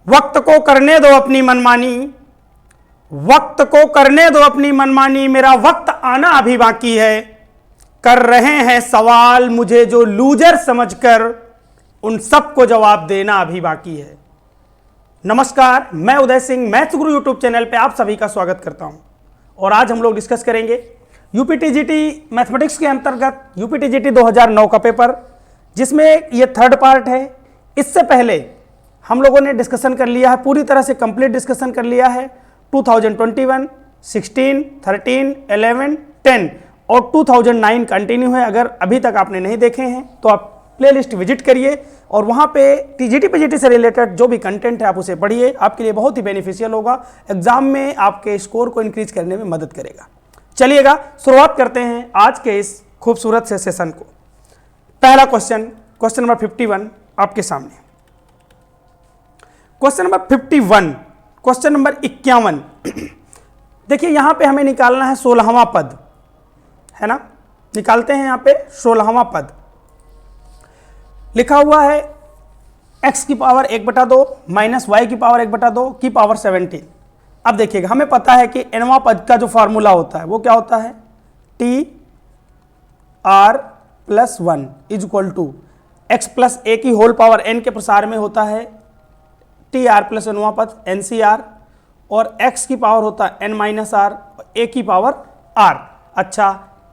वक्त को करने दो अपनी मनमानी, वक्त को करने दो अपनी मनमानी, मेरा वक्त आना अभी बाकी है। कर रहे हैं सवाल मुझे जो लूजर समझकर, उन सबको जवाब देना अभी बाकी है। नमस्कार, मैं उदय सिंह मैथ्स गुरु यूट्यूब चैनल पे आप सभी का स्वागत करता हूं। और आज हम लोग डिस्कस करेंगे यूपीटीजीटी मैथमेटिक्स के अंतर्गत यूपीटीजीटी 2009 का पेपर, जिसमें ये थर्ड पार्ट है। इससे पहले हम लोगों ने डिस्कशन कर लिया है, पूरी तरह से कंप्लीट डिस्कशन कर लिया है 2021, 16, 13, 11, 10 और 2009 कंटिन्यू है। अगर अभी तक आपने नहीं देखे हैं तो आप प्लेलिस्ट विजिट करिए और वहाँ पे टीजीटी पीजीटी से रिलेटेड जो भी कंटेंट है आप उसे पढ़िए, आपके लिए बहुत ही बेनिफिशियल होगा, एग्जाम में आपके स्कोर को इंक्रीज करने में मदद करेगा। चलिएगा शुरुआत करते हैं आज के इस खूबसूरत से सेशन को। पहला क्वेश्चन, क्वेश्चन नंबर 51 आपके सामने। Question number 51, question number 51। देखिए यहां पे हमें निकालना है 16वां पद, है ना। निकालते हैं यहां पे 16वां पद। लिखा हुआ है x की पावर 1/2 माइनस वाई की पावर 1/2 की पावर 17। अब देखिएगा हमें पता है कि nवां पद का जो फॉर्मूला होता है वो क्या होता है, T R plus 1 is equal to x plus A की होल पावर n के प्रसार में होता है टी आर प्लस nवां पद एन सी आर, और x की पावर होता है n माइनस आर, ए की पावर r। अच्छा,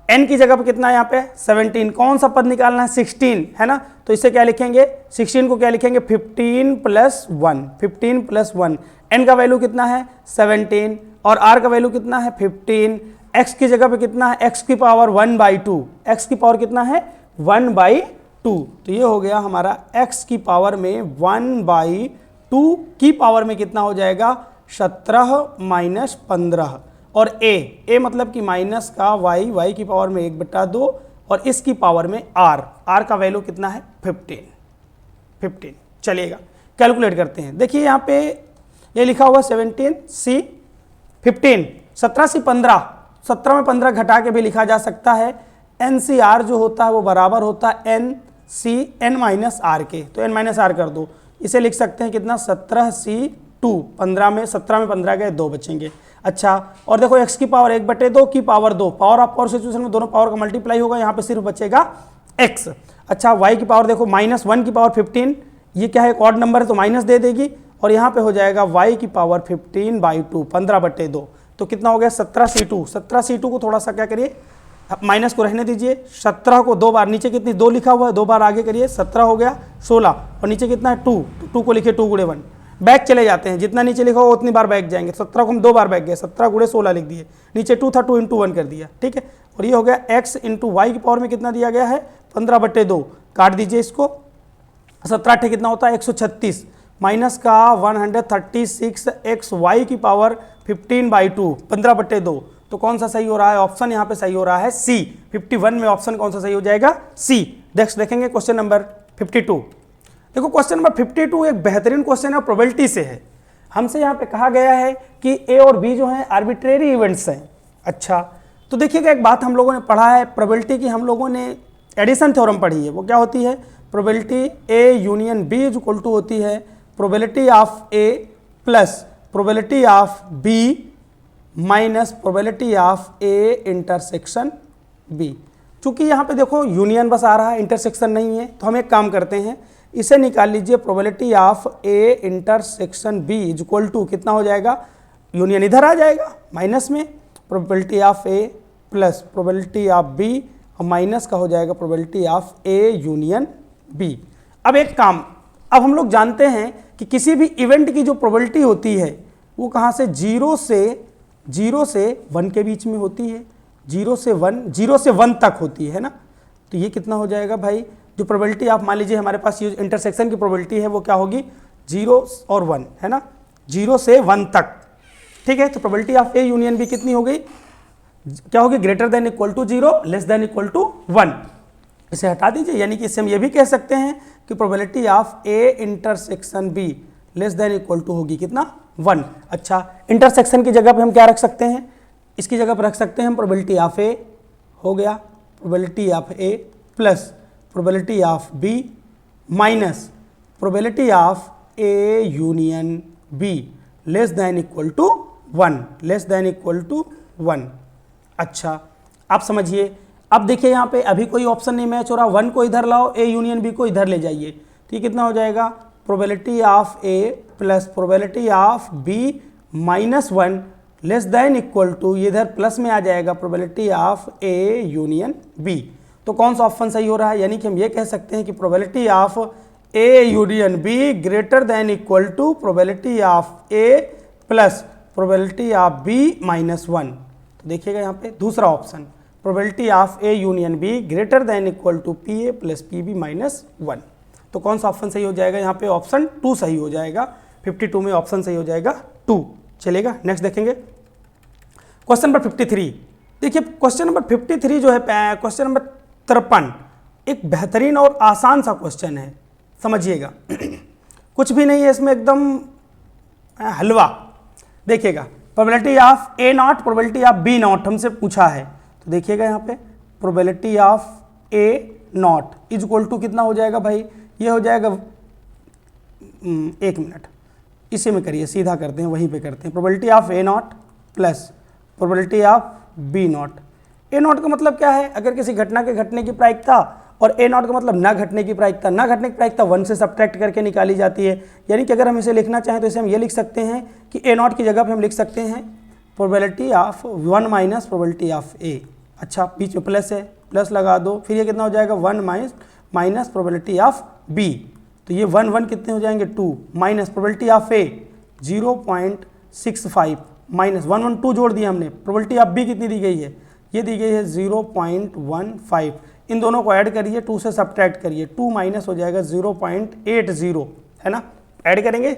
n की जगह पर कितना है यहाँ पे 17। कौन सा पद निकालना है 16, है ना। तो इसे क्या लिखेंगे, 16 को क्या लिखेंगे 15 प्लस 1, 15 प्लस 1। n का वैल्यू कितना है 17 और r का वैल्यू कितना है 15। x की जगह पे कितना है x की पावर 1/2, x की पावर कितना है 1/2। तो ये हो गया हमारा x की पावर में 1/2 की पावर में कितना हो जाएगा 17 माइनस 15, और a मतलब कि माइनस का y की पावर में 1/2 और इसकी पावर में r का वैल्यू कितना है 15। चलिएगा कैलकुलेट करते हैं। देखिए यहाँ पे ये लिखा हुआ 17 c 15, 17 c 15, 17 में 15 घटा के भी लिखा जा सकता है। NCR जो होता है वो बराबर होता है n माइनस आर के, तो n माइनस आर कर दो। इसे लिख सकते हैं कितना 17c2, 15 में 17 में 15 गए 2 बचेंगे। अच्छा, और देखो x की पावर 1/2 की power 2, power of power situation में दोनों पावर का मल्टीप्लाई होगा, यहाँ पे सिर्फ बचेगा x। अच्छा, y की पावर देखो -1 की पावर 15, ये क्या है एक ऑड नंबर है तो माइनस दे देगी, और यहाँ पे हो जाएगा y की पावर 15/2, 15/2। तो कितना हो गया 17c2। 17c2 को थोड़ा सा क्या करिए, माइनस को रहने दीजिए। 17 को 2 बार, नीचे कितनी 2 लिखा हुआ है 2 बार आगे करिए, 17 हो गया 16, और नीचे कितना है 2, तो 2 को लिखिए 2 × 1। बैक चले जाते हैं, जितना नीचे लिखा हुआ उतनी बार बैक जाएंगे। 17 को हम 2 बार बैक गए, 17 × 16 लिख दिए, नीचे 2 था 2 × 1 कर दिया, ठीक है। और ये हो गया x × y की पावर में कितना दिया गया है 15/2, काट दीजिए इसको। 17 कितना होता है 136, माइनस का 136 x y की पावर 15/2, 15/2। तो कौन सा सही हो रहा है, ऑप्शन यहाँ पे सही हो रहा है सी। 51 में ऑप्शन कौन सा सही हो जाएगा, सी। नेक्स्ट देखेंगे क्वेश्चन नंबर 52। देखो क्वेश्चन नंबर 52 एक बेहतरीन क्वेश्चन है, प्रोबेबिलिटी से है। हमसे यहाँ पे कहा गया है कि ए और बी जो हैं आर्बिट्रेरी इवेंट्स हैं। अच्छा, तो देखिएगा एक बात हम लोगों ने पढ़ा है प्रोबेबिलिटी की, हम लोगों ने एडिशन थ्योरम पढ़ी है। वो क्या होती है, probability a union b is equal to होती है probability of a plus probability of b minus probability of a intersection b. चूंकि यहाँ पे देखो यूनियन बस आ रहा है, इंटरसेक्शन नहीं है, तो हम एक काम करते हैं, इसे निकाल लीजिए। Probability of a intersection b is equal to कितना हो जाएगा, यूनियन इधर आ जाएगा माइनस में, probability of a plus probability of b, और माइनस का हो जाएगा probability of a union b. अब एक काम, अब हम लोग जानते हैं कि किसी भी इवेंट की जो प्रोबेबिलिटी होती है वो कहाँ से 0 से 1 के बीच में होती है, 0 से 1 तक होती है ना। तो ये कितना हो जाएगा भाई, जो प्रोबेबिलिटी आप मान लीजिए हमारे पास ये इंटरसेक्शन की प्रोबेबिलिटी है वो क्या होगी 0 और 1, है ना, 0 से 1 तक, ठीक है। तो probability of a union b कितनी हो गई, क्या होगी, greater than equal to 0 less than equal to 1। इसे हटा दीजिए, यानी कि इससे हम ये भी कह सकते हैं कि probability of a intersection b less than equal to होगी कितना 1। अच्छा, इंटरसेक्शन की जगह पे हम क्या रख सकते हैं, इसकी जगह पर रख सकते हैं हम प्रोबेबिलिटी ऑफ ए, हो गया probability of a plus probability of b minus probability of a union b less than equal to 1, less than equal to 1। अच्छा, आप समझिए, अब देखिए यहाँ पे अभी कोई ऑप्शन नहीं मैच हो रहा, 1 को इधर लाओ, ए यूनियन बी को इधर ले जाइए, तो ये कितना हो जाएगा, probability of a plus probability of b minus 1 less than equal to, ये इधर प्लस में आ जाएगा, probability of a union b. तो कौन सा ऑप्शन सही हो रहा है, यानी कि हम ये कह सकते हैं कि probability of a union b greater than equal to probability of a plus probability of b minus 1। तो देखिएगा यहाँ पे दूसरा option, probability of a union b greater than equal to p a plus p b minus 1। तो कौन सा option सही हो जाएगा, यहाँ पे ऑप्शन 2 सही हो जाएगा, 52 में ऑप्शन सही हो जाएगा 2। चलेगा, नेक्स्ट देखेंगे क्वेश्चन नंबर 53। देखिए क्वेश्चन नंबर 53 जो है, क्वेश्चन नंबर 53 एक बेहतरीन और आसान सा क्वेश्चन है, समझिएगा। कुछ भी नहीं है इसमें, एकदम हलवा। देखिएगा, probability of A not probability of B not हमसे पूछा है, तो देखिएगा यहाँ पे probability of A not is equal to कितना हो जाएगा भाई, ये हो जाएगा 1 मिनट, इसी में करिए, सीधा करते हैं, वहीं पे करते हैं। Probability of A not plus probability of B not. A not का मतलब क्या है, अगर किसी घटना के घटने की प्रायिकता, और ए नॉट का मतलब ना घटने की प्रायिकता, ना घटने की प्रायिकता 1 से सब्ट्रैक्ट करके निकाली जाती है। यानी कि अगर हम इसे लिखना चाहें तो इसे हम ये लिख सकते हैं कि ए नॉट की जगह पे हम लिख सकते हैं probability of 1 minus probability of A. अच्छा, बीच में प्लस है, प्लस लगा दो, फिर ये कितना हो जाएगा 1 माइनस प्रोबेबिलिटी ऑफ बी, तो ये 1 1 कितने हो जाएंगे 2, minus probability of A 0.65 minus 1 1 2 जोड़ दिया हमने। प्रोबेबिलिटी ऑफ बी कितनी दी गई है, ये दी गई है 0.15। इन दोनों को ऐड करिए, 2 से सब्ट्रैक्ट करिए, 2 माइनस हो जाएगा 0.80, है ना। ऐड करेंगे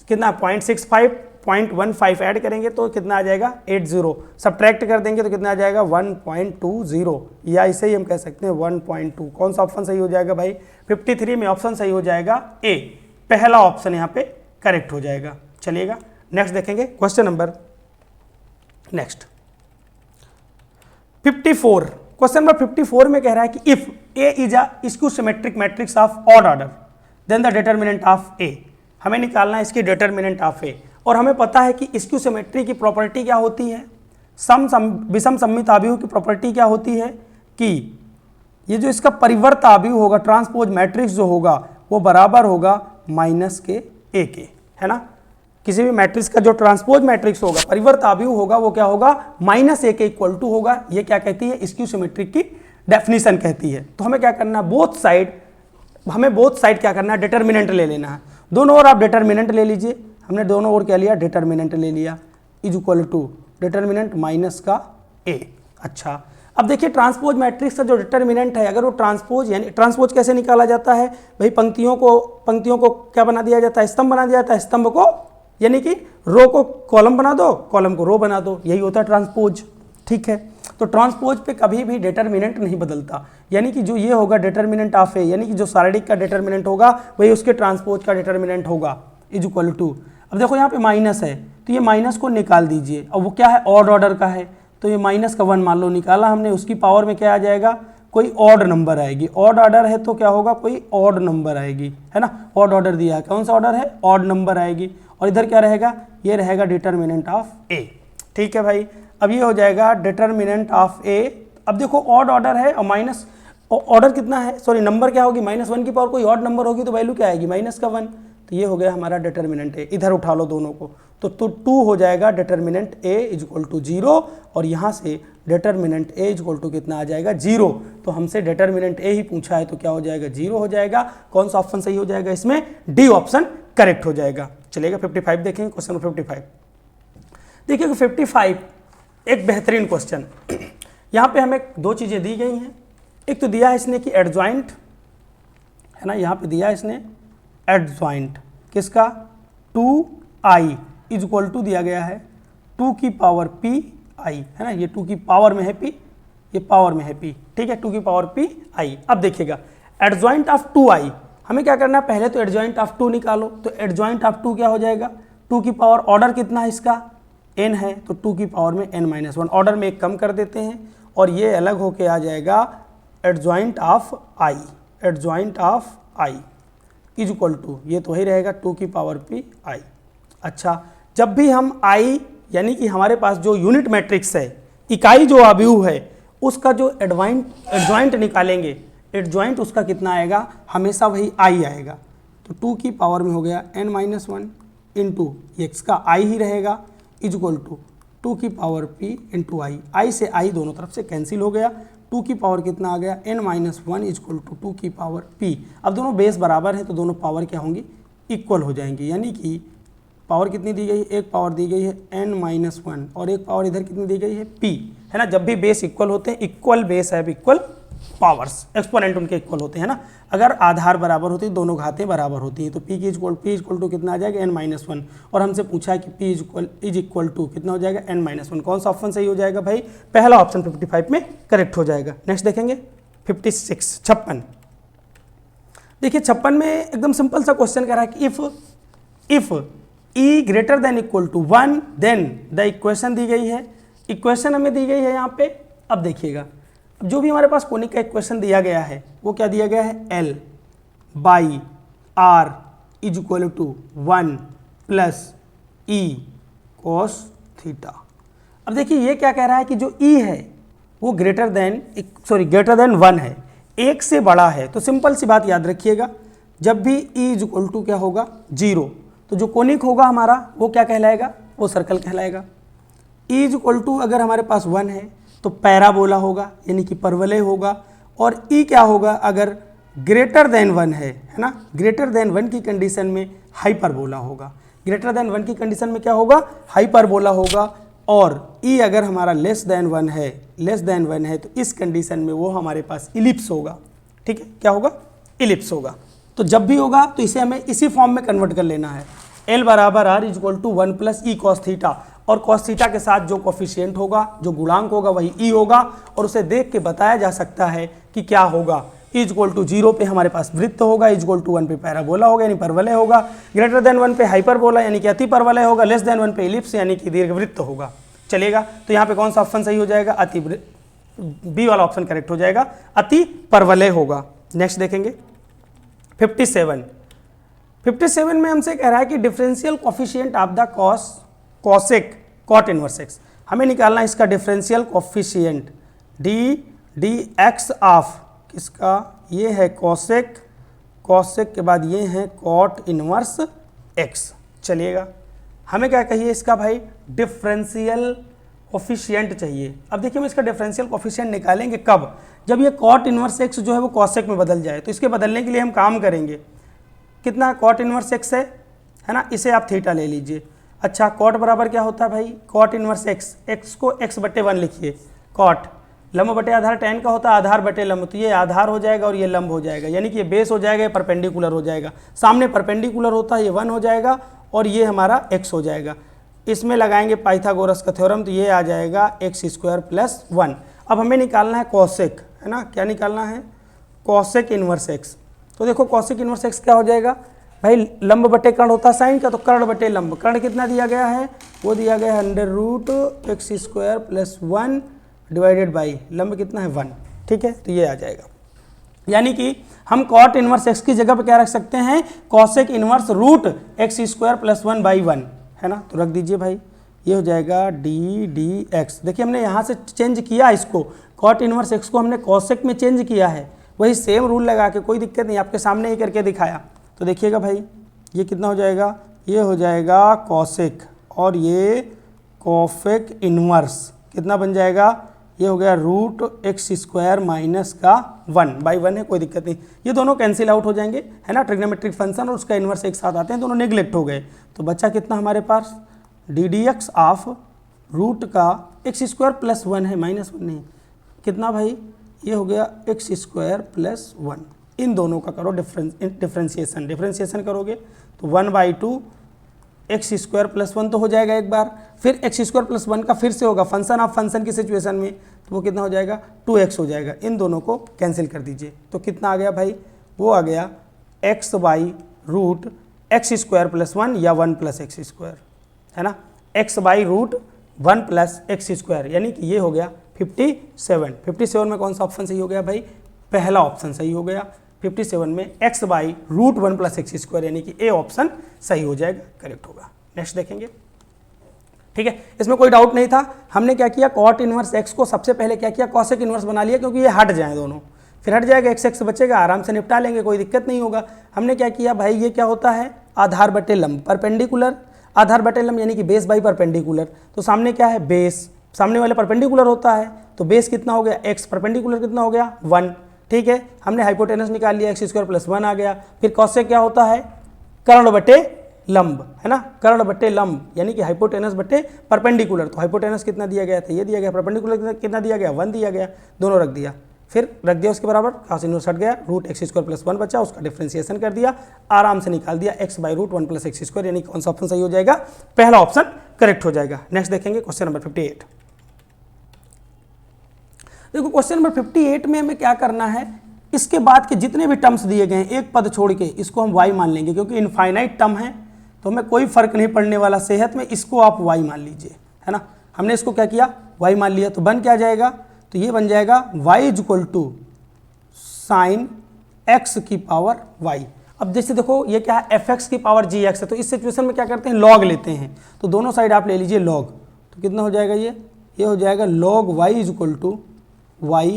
कितना 0.65 ऐड करेंगे तो कितना आ जाएगा 80, सब्ट्रैक्ट कर देंगे तो कितना आ जाएगा 1.20, या इसे ही हम कह सकते हैं 1.2। कौन सा ऑप्शन सही हो जाएगा भाई, 53 में ऑप्शन सही हो जाएगा ए, पहला ऑप्शन यहाँ पे करेक्ट हो जाएगा। चलिएगा नेक्स्ट देखेंगे क्वेश्चन नंबर 54। क्वेश्चन नंबर 54 में कह रहा है कि if A is a skew symmetric matrix of odd order then the determinant of A. हमें निकालना है इसकी डिटर्मिनेंट ऑफ ए, और हमें पता है कि स्क्यू सिमेट्री की प्रॉपर्टी क्या होती है, विषम सममित आव्यूह की प्रॉपर्टी क्या होती है कि ये जो इसका परिवर्त आव्यूह होगा, ट्रांसपोज मैट्रिक्स जो होगा वो बराबर होगा माइनस के ए के, है ना। किसी भी मैट्रिक्स का जो ट्रांसपोज मैट्रिक्स होगा, परिवर्त आव्यूह होगा, वो क्या होगा माइनस ए के इक्वल टू होगा। ये क्या कहती है, स्क्यू सिमेट्रिक की डेफिनेशन कहती है। तो हमें क्या करना है, बोथ साइड क्या करना है, डिटर्मिनेंट ले लेना है। दोनों ओर आप डिटर्मिनेंट ले लीजिए, हमने दोनों ओर क्या लिया, डिटर्मिनेंट ले लिया, is equal to determinant minus का ए। अच्छा, अब देखिए ट्रांसपोज मैट्रिक्स का जो डिटर्मिनेंट है, अगर वो ट्रांसपोज, यानी ट्रांसपोज कैसे निकाला जाता है भाई, पंक्तियों को क्या बना दिया जाता है, स्तंभ बना दिया जाता है, स्तंभ को यानी कि रो को कॉलम बना दो, कॉलम को रो बना दो, यही होता है ट्रांसपोज। ठीक है, तो ट्रांसपोज पे कभी भी डिटर्मिनेंट नहीं बदलता, यानी कि जो ये होगा डिटर्मिनेंट ऑफ ए, यानी कि जो सारणिक का डिटर्मिनेंट होगा वही उसके ट्रांसपोज का डिटर्मिनेंट होगा, इज इक्वल टू। अब देखो यहाँ पे माइनस है, तो ये माइनस को निकाल दीजिए। अब वो क्या है, ऑड ऑर्डर का है, तो ये माइनस का 1 मान लो निकाला हमने, उसकी पावर में क्या आ जाएगा, कोई ऑड नंबर आएगी। ऑड ऑर्डर है तो क्या होगा, कोई ऑड नंबर आएगी, है ना। ऑड ऑर्डर दिया है, कौन सा ऑर्डर है, ऑड नंबर आएगी। और इधर क्या रहेगा, ये रहेगा डिटर्मिनेंट ऑफ ए। ठीक है भाई, अब ये हो जाएगा डिटर्मिनेंट ऑफ ए। अब देखो ऑड ऑर्डर है और माइनस ऑर्डर कितना है, सॉरी नंबर क्या होगी, -1 की पावर कोई ऑड नंबर होगी तो वैल्यू क्या आएगी, -1। तो ये हो गया हमारा डिटर्मिनेंट ए। इधर उठा लो दोनों को, तो 2 हो जाएगा determinant A is equal to 0, और यहाँ से determinant A is equal to कितना आ जाएगा 0। तो हमसे डिटर्मिनेंट ए ही पूछा है तो क्या हो जाएगा 0 हो जाएगा। कौन सा ऑप्शन सही हो जाएगा इसमें, डी ऑप्शन करेक्ट हो जाएगा। चलेगा 55 देखेंगे, क्वेश्चन नंबर 55। देखिए 55 एक बेहतरीन क्वेश्चन। यहाँ पे हमें 2 चीज़ें दी गई हैं, एक तो दिया है इसने कि एडजॉइंट, है ना, यहाँ पे दिया है इसने एडजॉइंट किसका, 2i इज इक्वल टू दिया गया है 2 की पावर p i, है ना, ये 2 की पावर में है p, ये पावर में है p, ठीक है, 2 की पावर p i। अब देखिएगा एडजॉइंट ऑफ 2i, हमें क्या करना है, पहले तो एडजॉइंट ऑफ 2 निकालो। तो एडजॉइंट ऑफ 2 क्या हो जाएगा, 2 की पावर, ऑर्डर कितना है इसका, n है, तो 2 की पावर में n-1, ऑर्डर में एक कम कर देते हैं, और ये अलग होके आ जाएगा adjoint of i, adjoint of i। Is equal to, ये तो वही रहेगा 2 की पावर p i। अच्छा, जब भी हम i यानी कि हमारे पास जो यूनिट मैट्रिक्स है, इकाई जो अवयव है, उसका जो एडजॉइंट निकालेंगे, एडजॉइंट उसका कितना आएगा, हमेशा वही i आएगा। तो 2 की पावर में हो गया n-1 इंटू एक्स का i ही रहेगा इज इक्वल टू 2 की power p into I. i से i दोनों तरफ से कैंसिल हो गया। 2 की पावर कितना आ गया, n-1 इज इक्वल टू 2 की पावर p। अब दोनों बेस बराबर है तो दोनों पावर क्या होंगी, इक्वल हो जाएंगी। यानी कि पावर कितनी दी गई है, एक पावर दी गई है n-1 और एक पावर इधर कितनी दी गई है p, है ना। जब भी बेस इक्वल होते हैं, इक्वल बेस है इक्वल पावर्स, एक्सपोनेंट उनके इक्वल होते हैं ना। अगर आधार बराबर होती है, दोनों घातें बराबर होती हैं, तो p इक्वल टू कितना आ जाएगा, n-1। और हमसे पूछा है कि p इज इक्वल टू कितना हो जाएगा, n-1। कौन सा ऑप्शन सही हो जाएगा भाई, पहला ऑप्शन 55 में करेक्ट हो जाएगा। नेक्स्ट देखेंगे 56। देखिए 56 में एकदम सिंपल सा क्वेश्चन कह रहा है कि if e greater than equal to 1 then the equation दी गई है। इक्वेशन हमें दी गई है यहाँ पे। अब देखिएगा, जो भी हमारे पास कोनिक का इक्वेशन दिया गया है वो क्या दिया गया है, L by R is equal to 1 plus E cos theta. अब देखिए ये क्या कह रहा है कि जो E है वो ग्रेटर देन 1 है, एक से बड़ा है। तो सिंपल सी बात याद रखिएगा, जब भी E इज इक्वल टू क्या होगा, 0, तो जो कोनिक होगा हमारा वो क्या कहलाएगा, वो सर्कल कहलाएगा। E इज इक्वल टू अगर हमारे पास 1 है तो पैराबोला होगा, यानी कि परवलय होगा। और E क्या होगा, अगर ग्रेटर देन 1 है ना, ग्रेटर देन 1 की कंडीशन में हाइपरबोला होगा। ग्रेटर देन 1 की कंडीशन में क्या होगा, हाइपरबोला होगा। और E अगर हमारा लेस देन 1 है तो इस कंडीशन में वो हमारे पास इलिप्स होगा। ठीक है, क्या होगा, इलिप्स होगा। तो जब भी होगा तो इसे हमें इसी फॉर्म में कन्वर्ट कर लेना है, L बराबर R is equal to 1 plus E cos theta. और cos थीटा के साथ जो कोफिशिएंट होगा, जो गुणांक होगा, वही E होगा। और उसे देख के बताया जा सकता है कि क्या होगा, इज इक्वल टू 0 पे हमारे पास वृत्त होगा, इज इक्वल टू 1 पे पैराबोला होगा यानी परवलय होगा, ग्रेटर देन 1 पे हाइपरबोला यानी कि अति परवलय होगा, लेस देन 1 पे इलिप्स यानी कि दीर्घवृत्त होगा। चलेगा, तो यहाँ पे कौन सा ऑप्शन सही हो जाएगा, बी वाला ऑप्शन करेक्ट हो जाएगा, अति परवलय होगा। नेक्स्ट देखेंगे 57 में हमसे कह रहा है कि differential coefficient of the cosec cot inverse x. हमें निकालना है इसका differential coefficient d x of किसका, ये है कॉसेक, कॉसेक के बाद ये है कॉट इनवर्स एक्स। चलिएगा, हमें क्या कहिए इसका भाई, डिफरेंशियल कोफिशिएंट चाहिए। अब देखिए हम इसका डिफरेंशियल कोफिशिएंट निकालेंगे कब, जब ये कॉट इनवर्स एक्स जो है वो कॉसेक में बदल जाए। तो इसके बदलने के लिए हम काम करेंगे, कितना कॉट इनवर्स एक्स है ना, इसे आप थीटा ले लीजिए। अच्छा, कॉट बराबर क्या होता है भाई, कॉट इनवर्स एक्स, एक्स को x/1 लिखिए, कॉट लंब बटे आधार tan का होता है, आधार बटे लंब, तो ये आधार हो जाएगा और ये लंब हो जाएगा, यानी कि ये बेस हो जाएगा, ये परपेंडिकुलर हो जाएगा। सामने परपेंडिकुलर होता है, ये 1 हो जाएगा और ये हमारा x हो जाएगा। इसमें लगाएंगे पाइथागोरस का थ्योरम, तो ये आ जाएगा x² + 1। अब हमें निकालना है कॉसेक, है ना, क्या निकालना है, कॉसेक इनवर्स एक्स। तो देखो कॉसेक इनवर्स एक्स क्या हो जाएगा भाई, लंब बटे कर्ण होता है साइन का, तो कर्ण बटे लंब, कर्ण कितना दिया गया है, वो दिया गया है √x² + 1 डिवाइडेड बाई लंब कितना है 1। ठीक है, तो ये आ जाएगा। यानी कि हम कॉट इनवर्स एक्स की जगह पे क्या रख सकते हैं, कॉसेक इनवर्स √x² + 1/1, है ना। तो रख दीजिए भाई, ये हो जाएगा dx। देखिए हमने यहाँ से चेंज किया इसको, कॉट इनवर्स एक्स को हमने कॉसेक में चेंज किया है, वही सेम रूल लगा के, कोई दिक्कत नहीं, आपके सामने ही करके दिखाया। तो देखिएगा भाई, ये कितना हो जाएगा, ये हो जाएगा कॉसेक और ये कॉसेक इनवर्स कितना बन जाएगा, ये हो गया √x² - 1/1 है, कोई दिक्कत नहीं, ये दोनों कैंसिल आउट हो जाएंगे, है ना। ट्रिग्नोमेट्रिक फंक्शन और उसका इनवर्स एक साथ आते हैं, दोनों नेग्लेक्ट हो गए। तो बच्चा कितना हमारे पास, ddx ऑफ रूट का x² + 1 है, -1 नहीं, कितना भाई, ये हो गया x² + 1। इन दोनों का करो डिफरेंशिएशन करोगे तो 1/2 x² + 1 तो हो जाएगा एक बार, फिर x² + 1 का फिर से होगा फंक्शन ऑफ फंक्शन की सिचुएशन में, तो वो कितना हो जाएगा, 2x हो जाएगा। इन दोनों को कैंसिल कर दीजिए, तो कितना आ गया भाई, वो आ गया x/√x² + 1 या 1 + x², है ना, x/√1 + x², यानी कि ये हो गया 57। 57 में कौन सा ऑप्शन सही हो गया भाई, पहला ऑप्शन सही हो गया। 57 में x by root 1 plus x square यानी कि ए ऑप्शन सही हो जाएगा, करेक्ट होगा। नेक्स्ट देखेंगे, ठीक है, इसमें कोई डाउट नहीं था। हमने क्या किया, कॉट इनवर्स एक्स को सबसे पहले क्या किया, कॉसेक इनवर्स बना लिया, क्योंकि ये हट जाए दोनों, फिर हट जाएगा, एक्स एक्स बचेगा, आराम से निपटा लेंगे, कोई दिक्कत नहीं होगा। हमने क्या किया भाई, ये क्या होता है, आधार बटे लंब, परपेंडिकुलर, आधार बटे लंब यानी कि बेस बाई परपेंडिकुलर। तो सामने क्या है, बेस, सामने वाले परपेंडिकुलर होता है, तो बेस कितना हो गया, एक्स, परपेंडिकुलर कितना हो गया, 1, ठीक है। हमने हाइपोटेनस निकाल लिया, एक्स स्क्वायर प्लस 1 आ गया। फिर कॉसेक क्या होता है, कर्ण बटे लंब, है ना, कर्ण बटे लंब यानी कि हाइपोटेनस बटे परपेंडिकुलर। तो हाइपोटेनस कितना दिया गया था, ये दिया गया, परपेंडिकुलर कितना दिया गया, 1 दिया गया, दोनों रख दिया, फिर रख दिया उसके बराबर, cos इनवर्स हट गया, रूट एक्स स्क्वायर प्लस 1 बचा, उसका डिफरेंशिएशन कर दिया, आराम से निकाल दिया x by root 1 plus x square, यानी कौन सा ऑप्शन सही हो जाएगा, पहला ऑप्शन करेक्ट हो जाएगा। नेक्स्ट देखेंगे क्वेश्चन नंबर 58। देखो क्वेश्चन नंबर 58 में हमें क्या करना है, इसके बाद के जितने भी टर्म्स दिए गए हैं एक पद छोड़ के इसको हम y मान लेंगे, क्योंकि इनफाइनाइट टर्म है तो हमें कोई फर्क नहीं पड़ने वाला सेहत में, इसको आप y मान लीजिए, है ना। हमने इसको क्या किया, y मान लिया, तो बन क्या जाएगा, तो ये बन जाएगा y is equal to sine x की पावर y। अब जैसे देखो ये क्या है, fx की पावर gx है, तो इस सिचुएशन में क्या करते हैं, log लेते हैं, तो दोनों साइड आप ले लीजिए log, तो कितना हो जाएगा, ये हो जाएगा log y is equal to y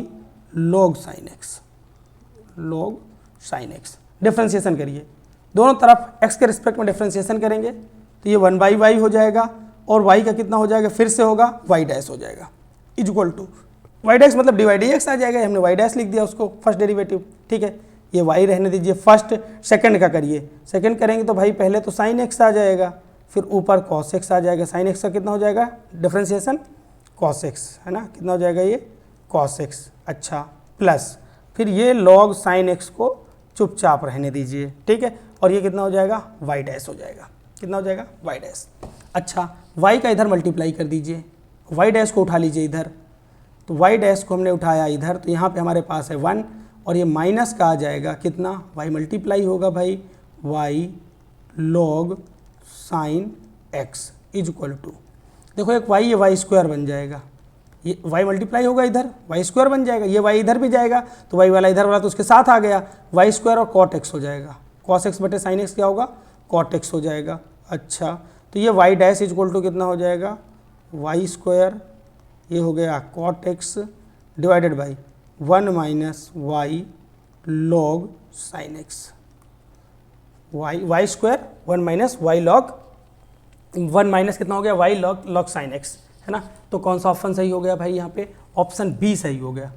log sin x, log sin x। Differentiation करिए, दोनों तरफ x के रिस्पेक्ट में डिफ्रेंशिएशन करेंगे, तो ये 1 बाई y हो जाएगा, और y का कितना हो जाएगा, फिर से होगा y डैश हो जाएगा, is equal to y dash मतलब डिवाइड dx आ जाएगा, हमने y डैश लिख दिया उसको फर्स्ट डेरिवेटिव, ठीक है। ये y रहने दीजिए, फर्स्ट सेकंड का करिए, सेकंड करेंगे तो भाई पहले तो sin x आ जाएगा, फिर ऊपर cos x आ जाएगा, sin x का कितना हो जाएगा, डिफ्रेंशिएशन cos x, है ना, कितना हो जाएगा ये cos x, अच्छा, प्लस फिर ये log sin x को चुपचाप रहने दीजिए, ठीक है, और ये कितना हो जाएगा, y डैश हो जाएगा, कितना हो जाएगा, y डैश। अच्छा, y का इधर मल्टीप्लाई कर दीजिए, y डैश को उठा लीजिए इधर, तो y डैश को हमने उठाया इधर, तो यहाँ पे हमारे पास है 1, और ये माइनस का आ जाएगा कितना, y मल्टीप्लाई होगा भाई y log sin x is equal to, देखो एक y, ये y स्क्वायर बन जाएगा, ये y मल्टीप्लाई होगा इधर, y स्क्वायर बन जाएगा, ये y इधर भी जाएगा, तो y वाला इधर वाला तो उसके साथ आ गया, y स्क्वायर और cot x हो जाएगा, cos x बटे sin x क्या होगा, cot x हो जाएगा। अच्छा, तो ये y dash is equal to कितना हो जाएगा, y स्क्वायर, ये हो गया cot x divided by 1 minus y log sin x, y square 1 minus y log 1 minus कितना हो गया, y log sin x, है ना। तो कौन सा ऑप्शन सही हो गया भाई, यहाँ पे ऑप्शन बी सही हो गया,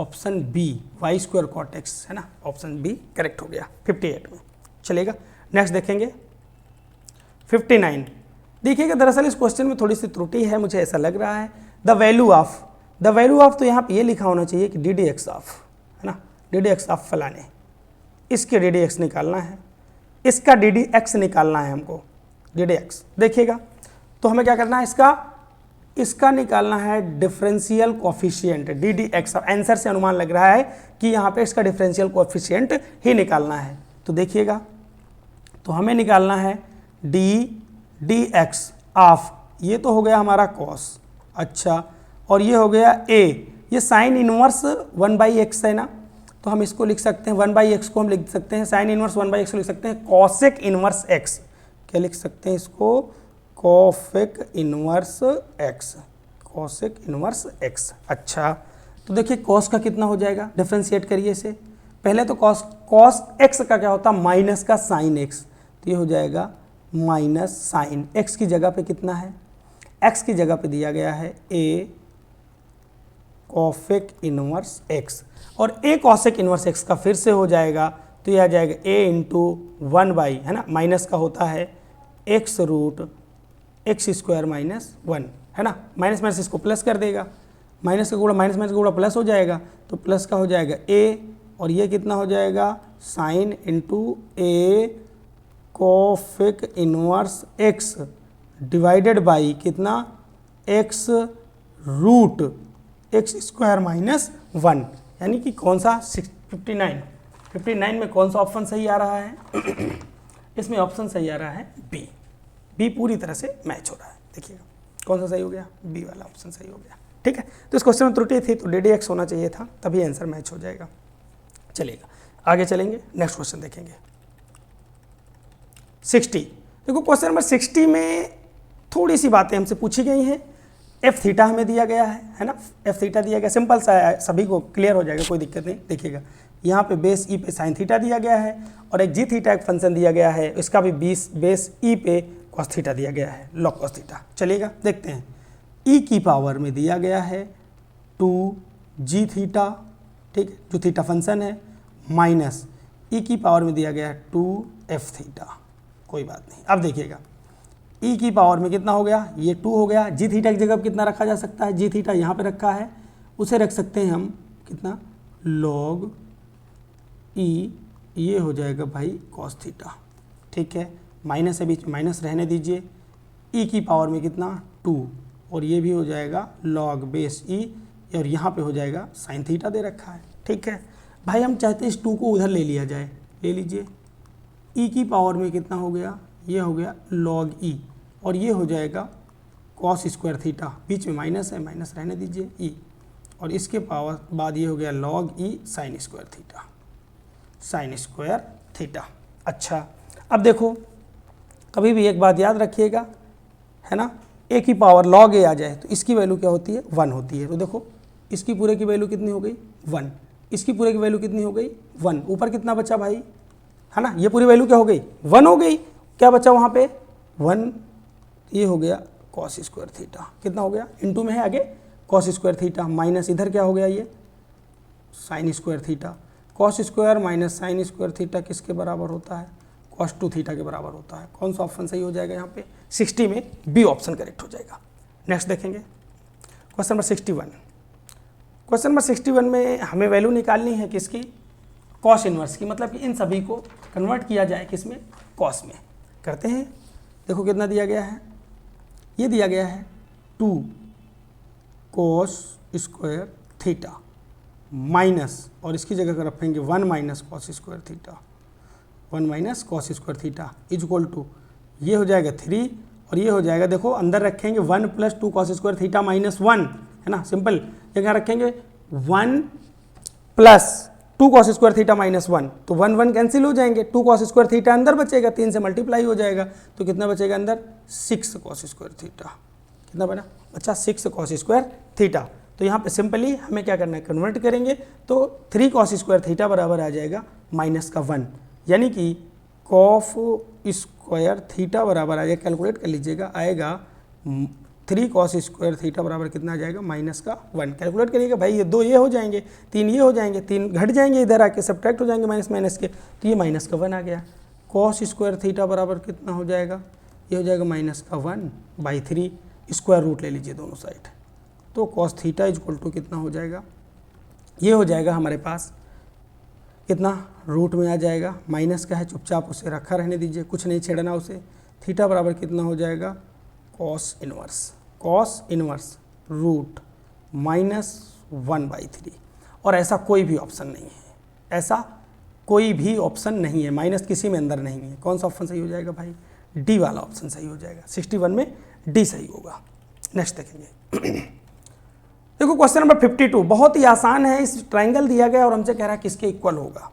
option B y square cot x, है ना, ऑप्शन बी करेक्ट हो गया 58 में, चलेगा। नेक्स्ट देखेंगे 59। देखिएगा दरअसल इस क्वेश्चन में थोड़ी सी त्रुटि है, मुझे ऐसा लग रहा है, द वैल्यू ऑफ, तो यहाँ पे ये लिखा होना चाहिए कि डी डी एक्स ऑफ, है ना, डी डी एक्स ऑफ फलाने, इसके डी डी एक्स निकालना है, इसका डी डी एक्स निकालना है हमको, डी डी एक्स। देखिएगा तो हमें क्या करना है, इसका निकालना है differential coefficient, D D x. Answer से अनुमान लग रहा है कि यहाँ पे इसका डिफरेंशियल कोफिशिएंट ही निकालना है, तो देखिएगा, तो हमें निकालना है डी एक्स ऑफ, ये तो हो गया हमारा कॉस, अच्छा, और ये हो गया ए, ये साइन इनवर्स 1 बाई एक्स है ना, तो हम इसको लिख सकते हैं 1 बाई एक्स को हम लिख सकते हैं, साइन इनवर्स 1 बाई एक्स को लिख सकते हैं कॉसेक इनवर्स एक्स, क्या लिख सकते हैं इसको, cosec inverse x, cosec inverse x. अच्छा, तो देखिए कॉस का कितना हो जाएगा, डिफ्रेंशिएट करिए इसे, पहले तो कॉस एक्स का क्या होता है, माइनस का साइन एक्स, तो ये हो जाएगा माइनस साइन एक्स की जगह पे कितना है, एक्स की जगह पे दिया गया है ए कॉसेक इनवर्स एक्स, और ए कॉसेक इनवर्स एक्स का फिर से हो जाएगा, तो ये आ जाएगा ए इंटू 1 बाई, है ना, माइनस का होता है x root x square minus 1, है ना, माइनस माइनस इसको प्लस कर देगा, माइनस का गुणा माइनस माइनस का गुणा प्लस हो जाएगा, तो प्लस का हो जाएगा ए, और ये कितना हो जाएगा sine into A cosec inverse X divided by कितना, X root x square minus 1, यानी कि कौन सा 59 में कौन सा ऑप्शन सही आ रहा है इसमें ऑप्शन सही आ रहा है बी पूरी तरह से मैच हो रहा है। देखिएगा कौन सा सही हो गया, बी वाला ऑप्शन सही हो गया, ठीक है। तो इस क्वेश्चन में त्रुटि थी, तो डी डी एक्स होना चाहिए था, तभी आंसर मैच हो जाएगा। चलेगा, आगे चलेंगे, नेक्स्ट क्वेश्चन देखेंगे 60। देखो क्वेश्चन नंबर 60 में थोड़ी सी बातें हमसे पूछी गई हैं। एफ थीटा हमें दिया गया है ना, एफ थीटा दिया गया, सिंपल सा है, सभी को क्लियर हो जाएगा, कोई दिक्कत नहीं। देखिएगा यहाँ पे बेस ई पे साइन थीटा दिया गया है और एक जी थीटा एक फंक्शन दिया गया है, इसका भी बेस ई पे कॉस थीटा दिया गया है, लॉग कॉस थीटा। चलिएगा देखते हैं, ई की पावर में दिया गया है 2g थीटा, ठीक है, जो थीटा फंक्शन है, माइनस ई की पावर में दिया गया है 2f थीटा, कोई बात नहीं। अब देखिएगा ई की पावर में कितना हो गया, ये 2 हो गया, जी थीटा की जगह कितना रखा जा सकता है, जी थीटा यहाँ पे रखा है, उसे रख सकते हैं हम कितना, log ई, ये हो जाएगा भाई कॉस थीटा, ठीक है, माइनस है बीच में, माइनस रहने दीजिए। ई की पावर में कितना 2 और ये भी हो जाएगा log बेस ई, और यहाँ पे हो जाएगा साइन थीटा दे रखा है, ठीक है भाई। हम चाहते हैं इस 2 को उधर ले लिया जाए, ले लीजिए। ई की पावर में कितना हो गया, ये हो गया log ई और ये हो जाएगा कॉस स्क्वायर थीटा, बीच में माइनस है, माइनस रहने दीजिए ई, और इसके पावर बाद ये हो गया log E sine square theta, sine square theta. अच्छा अब देखो, कभी भी एक बात याद रखिएगा, है ना, ए की पावर log ए आ जाए तो इसकी वैल्यू क्या होती है, 1 होती है। तो देखो इसकी पूरे की वैल्यू कितनी हो गई, 1, इसकी पूरे की वैल्यू कितनी हो गई, 1, ऊपर कितना बचा भाई, है ना, ये पूरी वैल्यू क्या हो गई, 1 हो गई, क्या बचा वहाँ पे 1, ये हो गया कॉस स्क्वायर थीटा, कितना हो गया, इनटू में है आगे कॉस स्क्वायर थीटा, माइनस इधर क्या हो गया, ये sign square theta. Cos square minus sign square theta किसके बराबर होता है, cos 2 थीटा के बराबर होता है। कौन सा ऑप्शन सही हो जाएगा यहाँ पे, 60 में बी ऑप्शन करेक्ट हो जाएगा। नेक्स्ट देखेंगे क्वेश्चन नंबर 61। क्वेश्चन नंबर 61 में हमें वैल्यू निकालनी है किसकी, कॉस इनवर्स की, मतलब कि इन सभी को कन्वर्ट किया जाए किसमें, कॉस में। करते हैं, देखो कितना दिया गया है, ये दिया गया है 2 cos स्क्वायर थीटा माइनस, और इसकी जगह कर रखेंगे 1 minus cos square theta, 1 minus cos square theta is equal to, ये हो जाएगा 3 और ये हो जाएगा, देखो अंदर रखेंगे 1 plus 2 cos square theta minus 1, है ना, सिंपल। जगह रखेंगे 1 plus 2 cos square theta minus 1, तो 1 1 कैंसिल हो जाएंगे, 2 कॉस स्क्वायर थीटा अंदर बचेगा, 3 से मल्टीप्लाई हो जाएगा, तो कितना बचेगा अंदर, 6 कॉस स्क्वायर थीटा, कितना बना, अच्छा 6 कॉस स्क्वायर थीटा। तो यहाँ पे सिंपली हमें क्या करना है, कन्वर्ट करेंगे तो 3 कॉस स्क्वायर थीटा बराबर आ जाएगा माइनस का 1, यानी कि कॉफ स्क्वायर थीटा बराबर आ जाएगा, कैलकुलेट कर लीजिएगा, आएगा 3 कॉस स्क्वायर थीटा बराबर कितना आ जाएगा, माइनस का 1। कैलकुलेट करिएगा भाई, ये 2 ये हो जाएंगे, 3 ये हो जाएंगे, 3 घट जाएंगे इधर आके, सब्ट्रैक्ट हो जाएंगे माइनस माइनस के, तो ये माइनस का 1 आ गया। कॉस स्क्वायर थीटा बराबर कितना हो जाएगा, ये हो जाएगा माइनस का 1/3, स्क्वायर रूट ले लीजिए दोनों साइड, तो cos theta is equal to कितना हो जाएगा, ये हो जाएगा हमारे पास कितना, रूट में आ जाएगा, माइनस का है चुपचाप उसे रखा रहने दीजिए, कुछ नहीं छेड़ना उसे। थीटा बराबर कितना हो जाएगा, कॉस इनवर्स रूट -1/3, और ऐसा कोई भी ऑप्शन नहीं है, ऐसा कोई भी ऑप्शन नहीं है, माइनस किसी में अंदर नहीं है। कौन सा ऑप्शन सही हो जाएगा भाई, डी वाला ऑप्शन सही हो जाएगा, 61 में डी सही होगा। नेक्स्ट देखेंगे देखो क्वेश्चन नंबर 52, बहुत ही आसान है, इस ट्राइंगल दिया गया और हमसे कह रहा है किसके इक्वल होगा।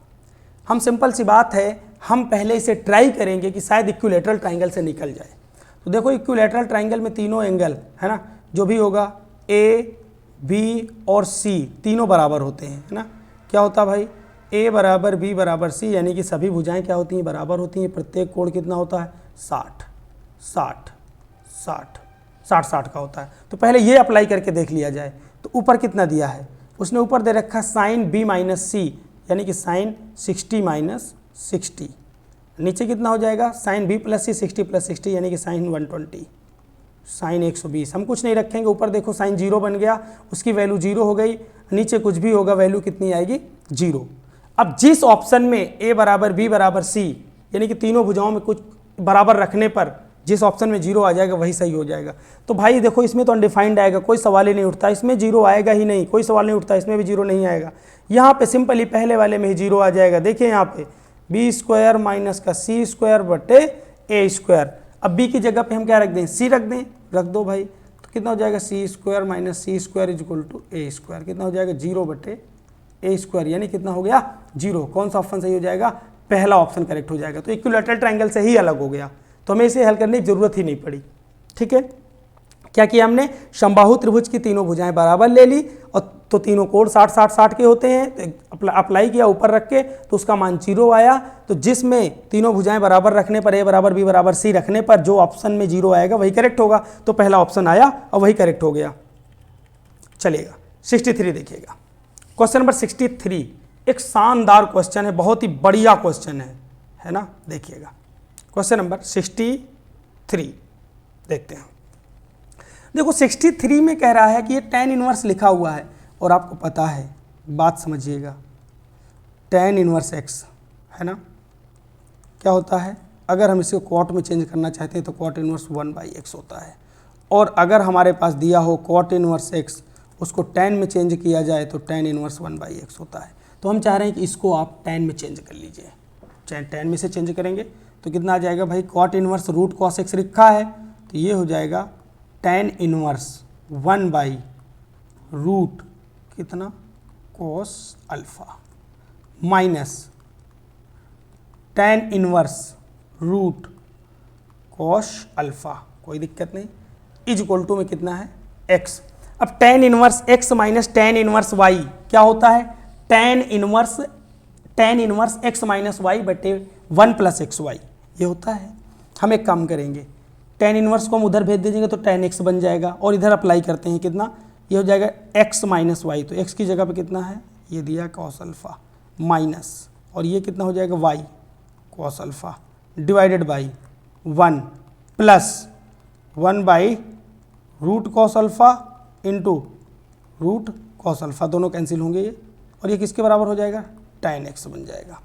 हम सिंपल सी बात है, हम पहले इसे ट्राई करेंगे कि शायद इक्विलेटरल ट्राइंगल से निकल जाए। तो देखो इक्विलेटरल ट्राइंगल में तीनों एंगल, है ना, जो भी होगा ए बी और सी तीनों बराबर होते हैं, है ना। क्या होता है भाई, ए बराबर बी बराबर सी, यानी कि सभी भुजाएं क्या होती हैं, बराबर होती हैं। प्रत्येक कोण कितना होता है, 60 60 60 60 60 का होता है। तो पहले ये अप्लाई करके देख लिया जाए। तो ऊपर कितना दिया है, उसने ऊपर दे रखा साइन बी माइनस सी, यानी कि साइन 60 माइनस 60, नीचे कितना हो जाएगा, साइन बी प्लस सी 60 प्लस 60, यानी कि साइन 120, साइन 120। हम कुछ नहीं रखेंगे, ऊपर देखो साइन 0 बन गया, उसकी वैल्यू 0 हो गई, नीचे कुछ भी होगा वैल्यू कितनी आएगी, 0। अब जिस ऑप्शन में ए बराबर बी बराबर सी, यानी कि तीनों भुजाओं में कुछ बराबर रखने पर जिस ऑप्शन में 0 आ जाएगा वही सही हो जाएगा। तो भाई देखो इसमें तो अनडिफाइंड आएगा, कोई सवाल ही नहीं उठता, इसमें 0 आएगा ही नहीं, कोई सवाल नहीं उठता, इसमें भी 0 नहीं आएगा। यहाँ पे सिंपली पहले वाले में ही 0 आ जाएगा। देखिए यहाँ पे बी स्क्वायर माइनस का सी स्क्वायर बटे ए स्क्वायर। अब बी की जगह पे हम क्या रख दें, सी रख दें, रख दो भाई, तो कितना हो जाएगा C square minus C square is equal to A square, कितना हो जाएगा 0 बटे ए स्क्वायर, यानी कितना हो गया 0। कौन सा ऑप्शन सही हो जाएगा, पहला ऑप्शन करेक्ट हो जाएगा। तो इक्विलैटरल ट्रायंगल से ही अलग हो गया, तो हमें इसे हल करने की जरूरत ही नहीं पड़ी। ठीक है, क्या किया हमने, समबाहु त्रिभुज की तीनों भुजाएं बराबर ले ली, और तो तीनों कोण 60-60-60 के होते हैं, तो अप्लाई किया ऊपर रख के, तो उसका मान 0 आया। तो जिसमें तीनों भुजाएं बराबर रखने पर, ए बराबर बी बराबर सी रखने पर जो ऑप्शन में 0 आएगा वही करेक्ट होगा। तो पहला ऑप्शन आया और वही करेक्ट हो गया। चलेगा 63 देखिएगा, क्वेश्चन नंबर 63 एक शानदार क्वेश्चन है, बहुत ही बढ़िया क्वेश्चन है ना। देखिएगा क्वेश्चन नंबर 63 देखते हैं। देखो 63 में कह रहा है कि ये tan इनवर्स लिखा हुआ है, और आपको पता है, बात समझिएगा, tan इनवर्स x है ना, क्या होता है, अगर हम इसको कॉट में चेंज करना चाहते हैं तो कॉट इनवर्स 1/x होता है। और अगर हमारे पास दिया हो कॉट इनवर्स x, उसको tan में चेंज किया जाए तो tan इनवर्स 1/x होता है। तो हम चाह रहे हैं कि इसको आप tan में चेंज कर लीजिए, चाहे tan में से चेंज करेंगे तो कितना आ जाएगा भाई, cot inverse root cos x लिखा है, तो ये हो जाएगा tan इनवर्स 1/रूट कितना cos alpha minus tan inverse root cos alpha, कोई दिक्कत नहीं, इज इक्वल टू में कितना है x। अब tan inverse x minus tan inverse y क्या होता है, tan inverse x minus y बटे 1 + xy ये होता है। हम एक काम करेंगे, tan इनवर्स को हम उधर भेज दीजिएंगे तो tan x बन जाएगा, और इधर अप्लाई करते हैं कितना, ये हो जाएगा x माइनस वाई, तो x की जगह पे कितना है, ये दिया cos अल्फा माइनस, और ये कितना हो जाएगा y cos alpha divided by 1 plus 1/रूट cos alpha into root cos alpha, दोनों कैंसिल होंगे ये, और ये किसके बराबर हो जाएगा, tan x बन जाएगा।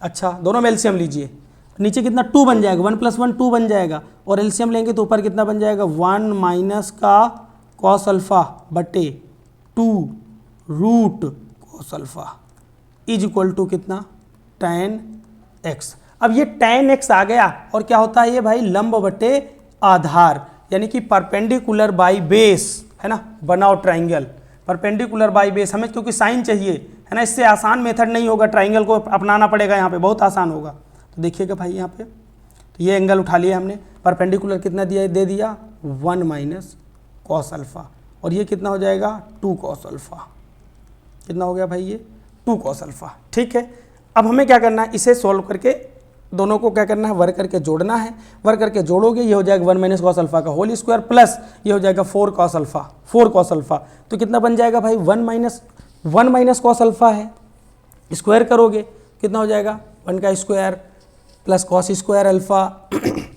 अच्छा, दोनों में एलसीएम लीजिए, नीचे कितना 2 बन जाएगा, 1 + 1 2 बन जाएगा, और एलसीएम लेंगे तो ऊपर कितना बन जाएगा, 1 माइनस का cos अल्फा बटे 2 root cos alpha is equal to कितना, tan x। अब ये tan x आ गया, और क्या होता है ये भाई, लंब बटे आधार, यानी कि परपेंडिकुलर बाई बेस है ना, बनाओ ट्राइंगल परपेंडिकुलर बाई बेस। हमें क्योंकि साइन चाहिए है ना, इससे आसान मेथड नहीं होगा, ट्राइंगल को अपनाना पड़ेगा, यहाँ पे बहुत आसान होगा। तो देखिएगा भाई यहाँ पे, तो ये एंगल उठा लिया हमने, परपेंडिकुलर कितना दिया, दे दिया 1 माइनस cos अल्फा, और ये कितना हो जाएगा 2 cos अल्फा, कितना हो गया भाई ये 2 cos अल्फा। ठीक है, अब हमें क्या करना है, इसे सोल्व करके दोनों को क्या करना है, वर्ग करके जोड़ना है। वर्ग करके जोड़ोगे ये हो जाएगा 1 माइनस cos अल्फा का होल स्क्वायर प्लस ये हो जाएगा 4 cos अल्फा। तो कितना बन जाएगा भाई, 1 माइनस cos अल्फा है, स्क्वायर करोगे कितना हो जाएगा, 1 का square plus cos square alpha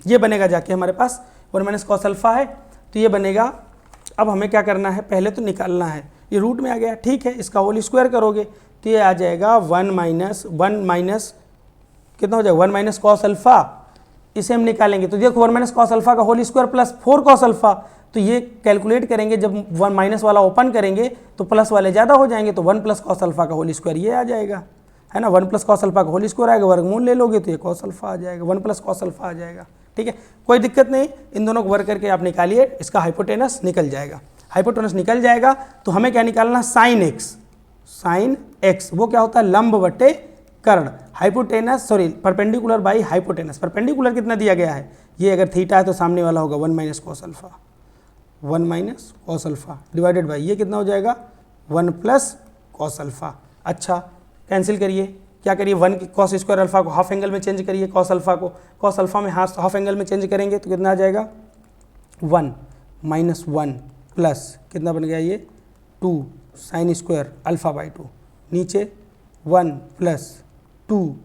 ये बनेगा जाके हमारे पास 1 माइनस cos अल्फा है, तो ये बनेगा। अब हमें क्या करना है, पहले तो निकालना है, ये रूट में आ गया, ठीक है, इसका होल स्क्वायर करोगे तो ये आ जाएगा 1 माइनस कितना हो जाएगा, 1 माइनस cos अल्फा, इसे हम निकालेंगे तो देखो 1 माइनस cos अल्फा का whole square plus 4 cos alpha, तो ये कैलकुलेट करेंगे, जब 1 माइनस वाला ओपन करेंगे तो प्लस वाले ज़्यादा हो जाएंगे, तो 1 + cos अल्फा का होल स्क्वायर ये आ जाएगा है ना, 1 + cos अल्फा का होल स्क्वायर आएगा, वर्गमूल ले लोगे तो ये cos अल्फा आ जाएगा, 1 + cos अल्फा आ जाएगा। ठीक है, कोई दिक्कत नहीं, इन दोनों को वर्ग करके आप निकालिए, इसका हाइपोटेनस निकल जाएगा। हाइपोटेनस निकल जाएगा तो हमें क्या निकालना, साइन एक्स, वो क्या होता है, लंब बटे कर्ण, hypotenuse sorry perpendicular by hypotenuse. Perpendicular कितना दिया गया है, ये अगर थीटा है तो सामने वाला होगा 1 minus cos alpha, 1 minus cos alpha divided by ये कितना हो जाएगा 1 प्लस cos अल्फा। अच्छा, कैंसिल करिए, क्या करिए, 1 cos स्क्वायर अल्फा को हाफ एंगल में चेंज करिए, cos अल्फा को cos अल्फा में हाफ एंगल में चेंज करेंगे तो कितना आ जाएगा 1 माइनस 1 प्लस कितना बन गया ये 2 साइन स्क्वायर अल्फा बाई 2, नीचे 1 plus 2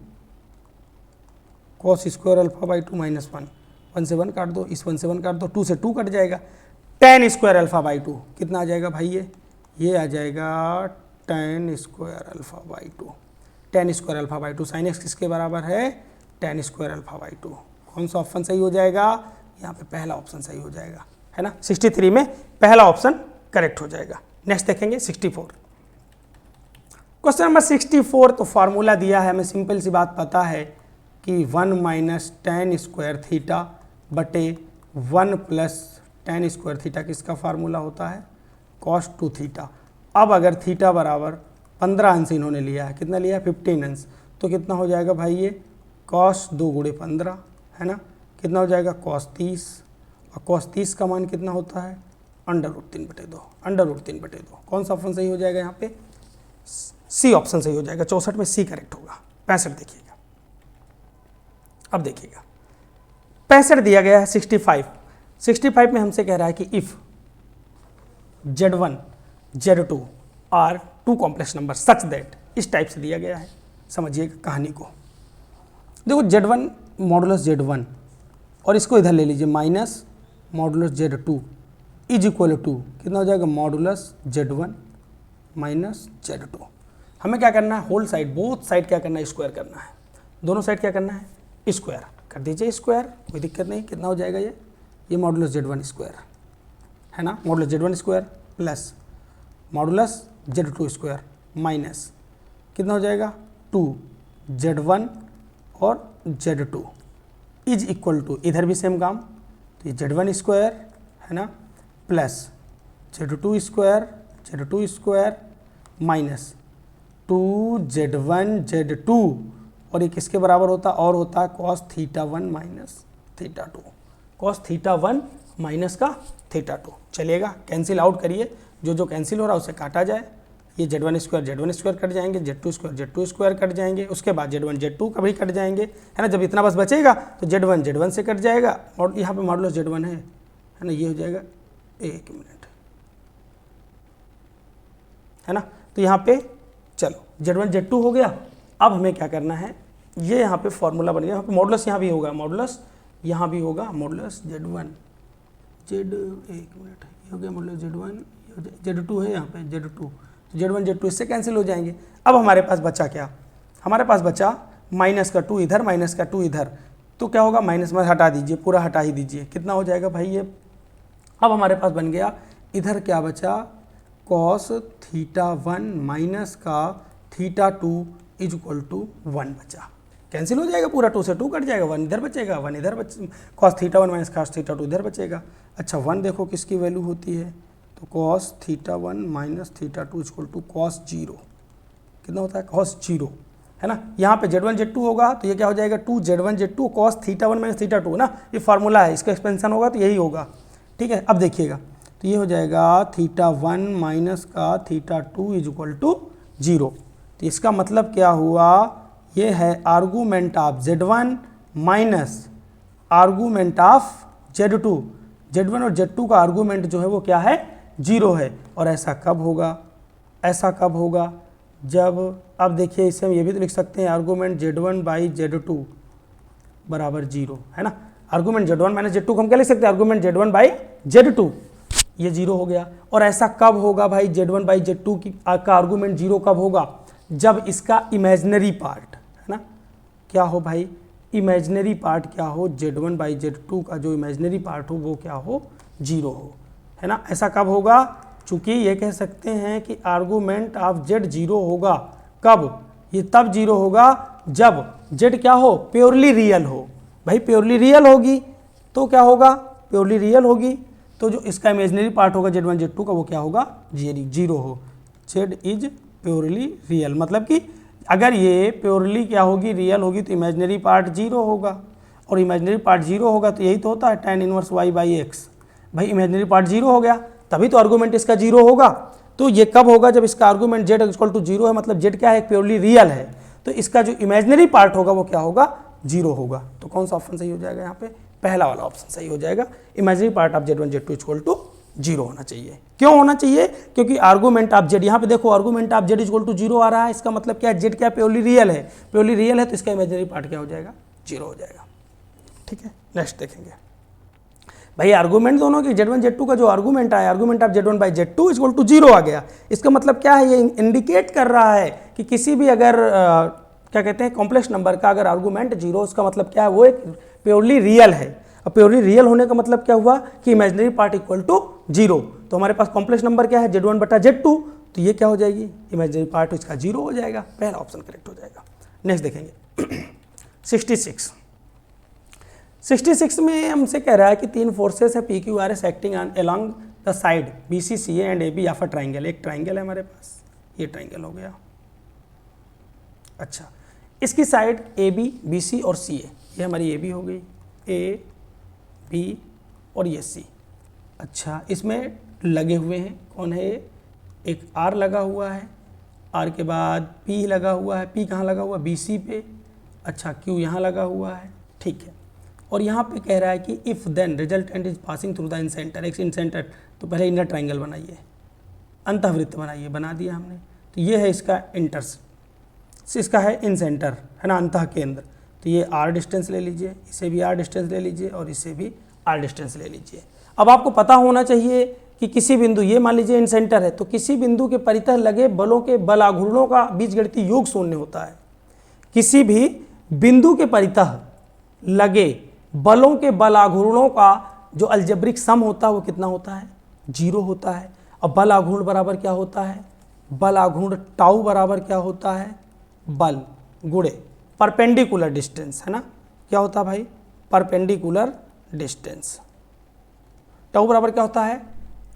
cos square alpha by 2 minus 1 से 1 काट दो, इस 1 से 1 काट दो, 2 से 2 कट जाएगा, tan स्क्वायर अल्फा बाई 2 कितना आ जाएगा भाई, ये आ जाएगा tan square alpha by 2, tan square alpha by 2 sine x किसके बराबर है, tan स्क्वायर अल्फा बाई 2। कौन सा ऑप्शन सही हो जाएगा, यहाँ पे पहला ऑप्शन सही हो जाएगा है ना, 63 में पहला ऑप्शन करेक्ट हो जाएगा। नेक्स्ट देखेंगे 64, क्वेश्चन नंबर 64। तो फार्मूला दिया है, हमें सिंपल सी बात पता है कि 1 माइनस tan स्क्वायर थीटा बटे 1 प्लस tan स्क्वायर थीटा किसका फार्मूला होता है, cos 2 थीटा। अब अगर थीटा बराबर 15 अंश इन्होंने लिया है, कितना लिया है 15 अंश, तो कितना हो जाएगा भाई ये कॉस 2 गुणे 15 है ना, कितना हो जाएगा कॉस 30, और कॉस 30 का मान कितना होता है √3/2, √3/2। कौन सा ऑप्शन सही हो जाएगा यहाँ पे, सी ऑप्शन सही हो जाएगा, 64 में सी करेक्ट होगा। 65 देखिएगा, अब देखिएगा 65 दिया गया है 65 में हमसे कह रहा है कि if Z1 Z2 are 2 complex number such that, इस टाइप से दिया गया है। समझिएगा कहानी को, देखो Z1 मॉडुलस Z1 और इसको इधर ले लीजिए minus modulus Z2 is equal to कितना हो जाएगा मॉडुलस Z1 माइनस Z2। हमें क्या करना है, होल साइड बोथ साइड क्या करना है, स्क्वायर करना है, दोनों साइड क्या करना है स्क्वायर कर दीजिए, स्क्वायर कोई दिक्कत नहीं। कितना हो जाएगा ये मॉडुलस Z1 स्क्वायर है ना, modulus Z1 square plus modulus Z2 square minus कितना हो जाएगा 2Z1 और Z2 इज इक्वल टू, इधर भी सेम काम, तो ये Z1 स्क्वायर है ना plus Z2 square minus 2Z1 Z2 और ये किसके बराबर होता है, और होता है cos θ1 माइनस θ2, cos θ1 माइनस का θ2। चलिएगा कैंसिल आउट करिए, जो कैंसिल हो रहा है उसे काटा जाए, ये Z1 स्क्वायर कट जाएंगे, Z2 स्क्वायर कट जाएंगे, उसके बाद Z1 Z2 कभी कट जाएंगे है ना। जब इतना बस बचेगा तो Z1 से कट जाएगा, और यहाँ पे मॉडुलस Z1 है ना, ये हो जाएगा 1 मिनट है ना। तो यहाँ पे चलो Z1 Z2 हो गया। अब हमें क्या करना है, ये यहाँ पे फॉर्मूला बन गया, यहाँ पे मॉडुलस यहाँ भी होगा, मॉडुलस यहाँ भी होगा, मॉडुलस Z1 एक मिनट, ये हो गया मॉडुलस Z1 Z2 है यहाँ पे Z1 Z2 इससे कैंसिल हो जाएंगे। अब हमारे पास बचा क्या, हमारे पास बचा माइनस का 2 इधर माइनस का 2 इधर, तो क्या होगा माइनस में हटा दीजिए, पूरा हटा ही दीजिए, कितना हो जाएगा भाई ये। अब हमारे पास बन गया इधर क्या बचा cos θ1 माइनस का θ2 इज इक्वल टू 1 बचा, कैंसिल हो जाएगा पूरा, 2 से 2 कट जाएगा, 1 इधर बचेगा, 1 इधर cos θ1 माइनस cos θ2 इधर बचेगा। अच्छा 1 देखो किसकी वैल्यू होती है, तो cos θ1 minus θ2 is equal to cos 0, कितना होता है cos 0 है ना। यहाँ पे Z1 Z2 होगा तो ये क्या हो जाएगा 2Z1 Z2 cos θ1 माइनस θ2 ना, ये फार्मूला है, इसका एक्सपेंशन होगा तो यही होगा, ठीक है। अब देखिएगा तो ये हो जाएगा θ1 माइनस का θ2 इज इक्वल टू 0, तो इसका मतलब क्या हुआ, ये है argument of Z1 minus argument of Z2, Z1 और Z2 का आर्गूमेंट जो है वो क्या है 0 है। और ऐसा कब होगा, ऐसा कब होगा जब, अब देखिए इसे हम ये भी तो लिख सकते हैं आर्गूमेंट Z1 बाई Z2 बराबर 0 है ना। आर्गूमेंट Z1 माइनस Z2 को हम क्या लिख सकते हैं, आर्गूमेंट Z1 बाई Z2, ये 0 हो गया। और ऐसा कब होगा भाई Z1 बाई Z2 का आर्गूमेंट 0 कब होगा, जब इसका इमेजिनरी पार्ट है ना क्या हो भाई, इमेजिनरी पार्ट क्या हो, Z1 बाई Z2 का जो इमेजिनरी पार्ट हो वो क्या हो 0 हो है ना। ऐसा कब होगा, चूंकि ये कह सकते हैं कि आर्गूमेंट ऑफ Z 0 होगा कब, ये तब 0 होगा जब Z क्या हो प्योरली रियल हो। भाई प्योरली रियल होगी तो क्या होगा, प्योरली रियल होगी तो जो इसका इमेजिनरी पार्ट होगा Z1 Z2 का वो क्या होगा 0 हो। Z इज प्योरली रियल, मतलब कि अगर ये प्योरली क्या होगी रियल होगी तो इमेजिनरी पार्ट 0 होगा, और इमेजिनरी पार्ट 0 होगा तो यही तो होता है tan inverse y by x. भाई इमेजिनरी पार्ट 0 हो गया तभी तो आर्गूमेंट इसका 0 होगा। तो ये कब होगा, जब इसका आर्गूमेंट Z इक्वल टू 0 है, मतलब Z क्या है प्योरली रियल है, तो इसका जो इमेजिनरी पार्ट होगा वो क्या होगा 0 होगा। तो कौन सा ऑप्शन सही हो जाएगा यहाँ पे, पहला वाला ऑप्शन सही हो जाएगा, imaginary part of Z1 Z2 equal to 0 होना चाहिए। क्यों होना चाहिए, क्योंकि आर्गूमेंट ऑफ Z, यहाँ पे देखो argument of Z equal to 0 आ रहा है, इसका मतलब क्या है Z क्या प्योरली रियल है, प्योरली रियल है तो इसका इमेजिनरी पार्ट क्या हो जाएगा 0 हो जाएगा। ठीक है, नेक्स्ट देखेंगे भाई आर्गूमेंट दोनों की Z1 Z2 का जो आर्गूमेंट आया, argument of Z1 by Z2 equal to 0 आ गया। इसका मतलब क्या है, ये इंडिकेट कर रहा है कि किसी भी अगर क्या कहते हैं कॉम्प्लेक्स नंबर का अगर आर्गूमेंट 0, उसका मतलब क्या है वो एक प्योरली रियल है। अब प्योरली रियल होने का मतलब क्या हुआ कि इमेजिनरी पार्ट इक्वल टू 0, तो हमारे पास कॉम्प्लेक्स नंबर क्या है Z1 बटा Z2, तो ये क्या हो जाएगी इमेजिनरी पार्ट इसका 0 हो जाएगा, पहला ऑप्शन करेक्ट हो जाएगा। नेक्स्ट देखेंगे 66 में हमसे कह रहा है कि 3 फोर्सेस है PQRS acting along the side BCCA and AB of a triangle. एक ट्राइंगल है हमारे पास, ये ट्राइंगल हो गया अच्छा, इसकी side A B, B C और सी ए, ये हमारी ए बी हो गई, ए बी और ये सी। अच्छा, इसमें लगे हुए हैं, कौन है ये, एक आर लगा हुआ है, आर के बाद पी लगा हुआ है, पी कहाँ लगा हुआ है, बी सी पे। अच्छा, क्यू यहाँ लगा हुआ है, ठीक है। और यहाँ पे कह रहा है कि if then resultant is passing through the incentre, एक इन सेंटर, तो पहले इनर ट्राइंगल बनाइए, अंतःवृत्त बनाइए, बना दिया हमने। तो ये है इसका इंटर्स, इसका है इन सेंटर, है ना, अंतः केंद्र। तो ये आर डिस्टेंस ले लीजिए, इसे भी आर डिस्टेंस ले लीजिए और इसे भी आर डिस्टेंस ले लीजिए। अब आपको पता होना चाहिए कि किसी बिंदु, ये मान लीजिए इन सेंटर है, तो किसी बिंदु के परितः लगे बलों के बल आघूर्णों का बीजगणितीय योग शून्य होता है। किसी भी बिंदु के परितः लगे बलों के बल आघूर्णों का जो अलजेब्रिक सम होता है वो कितना होता है, 0 होता है। अब बल आघूर्ण बराबर क्या होता है, बल आघूर्ण टाउ बराबर क्या होता है, बल गुणे परपेंडिकुलर डिस्टेंस, है ना, क्या होता है भाई, परपेंडिकुलर डिस्टेंस। टाउ बराबर क्या होता है,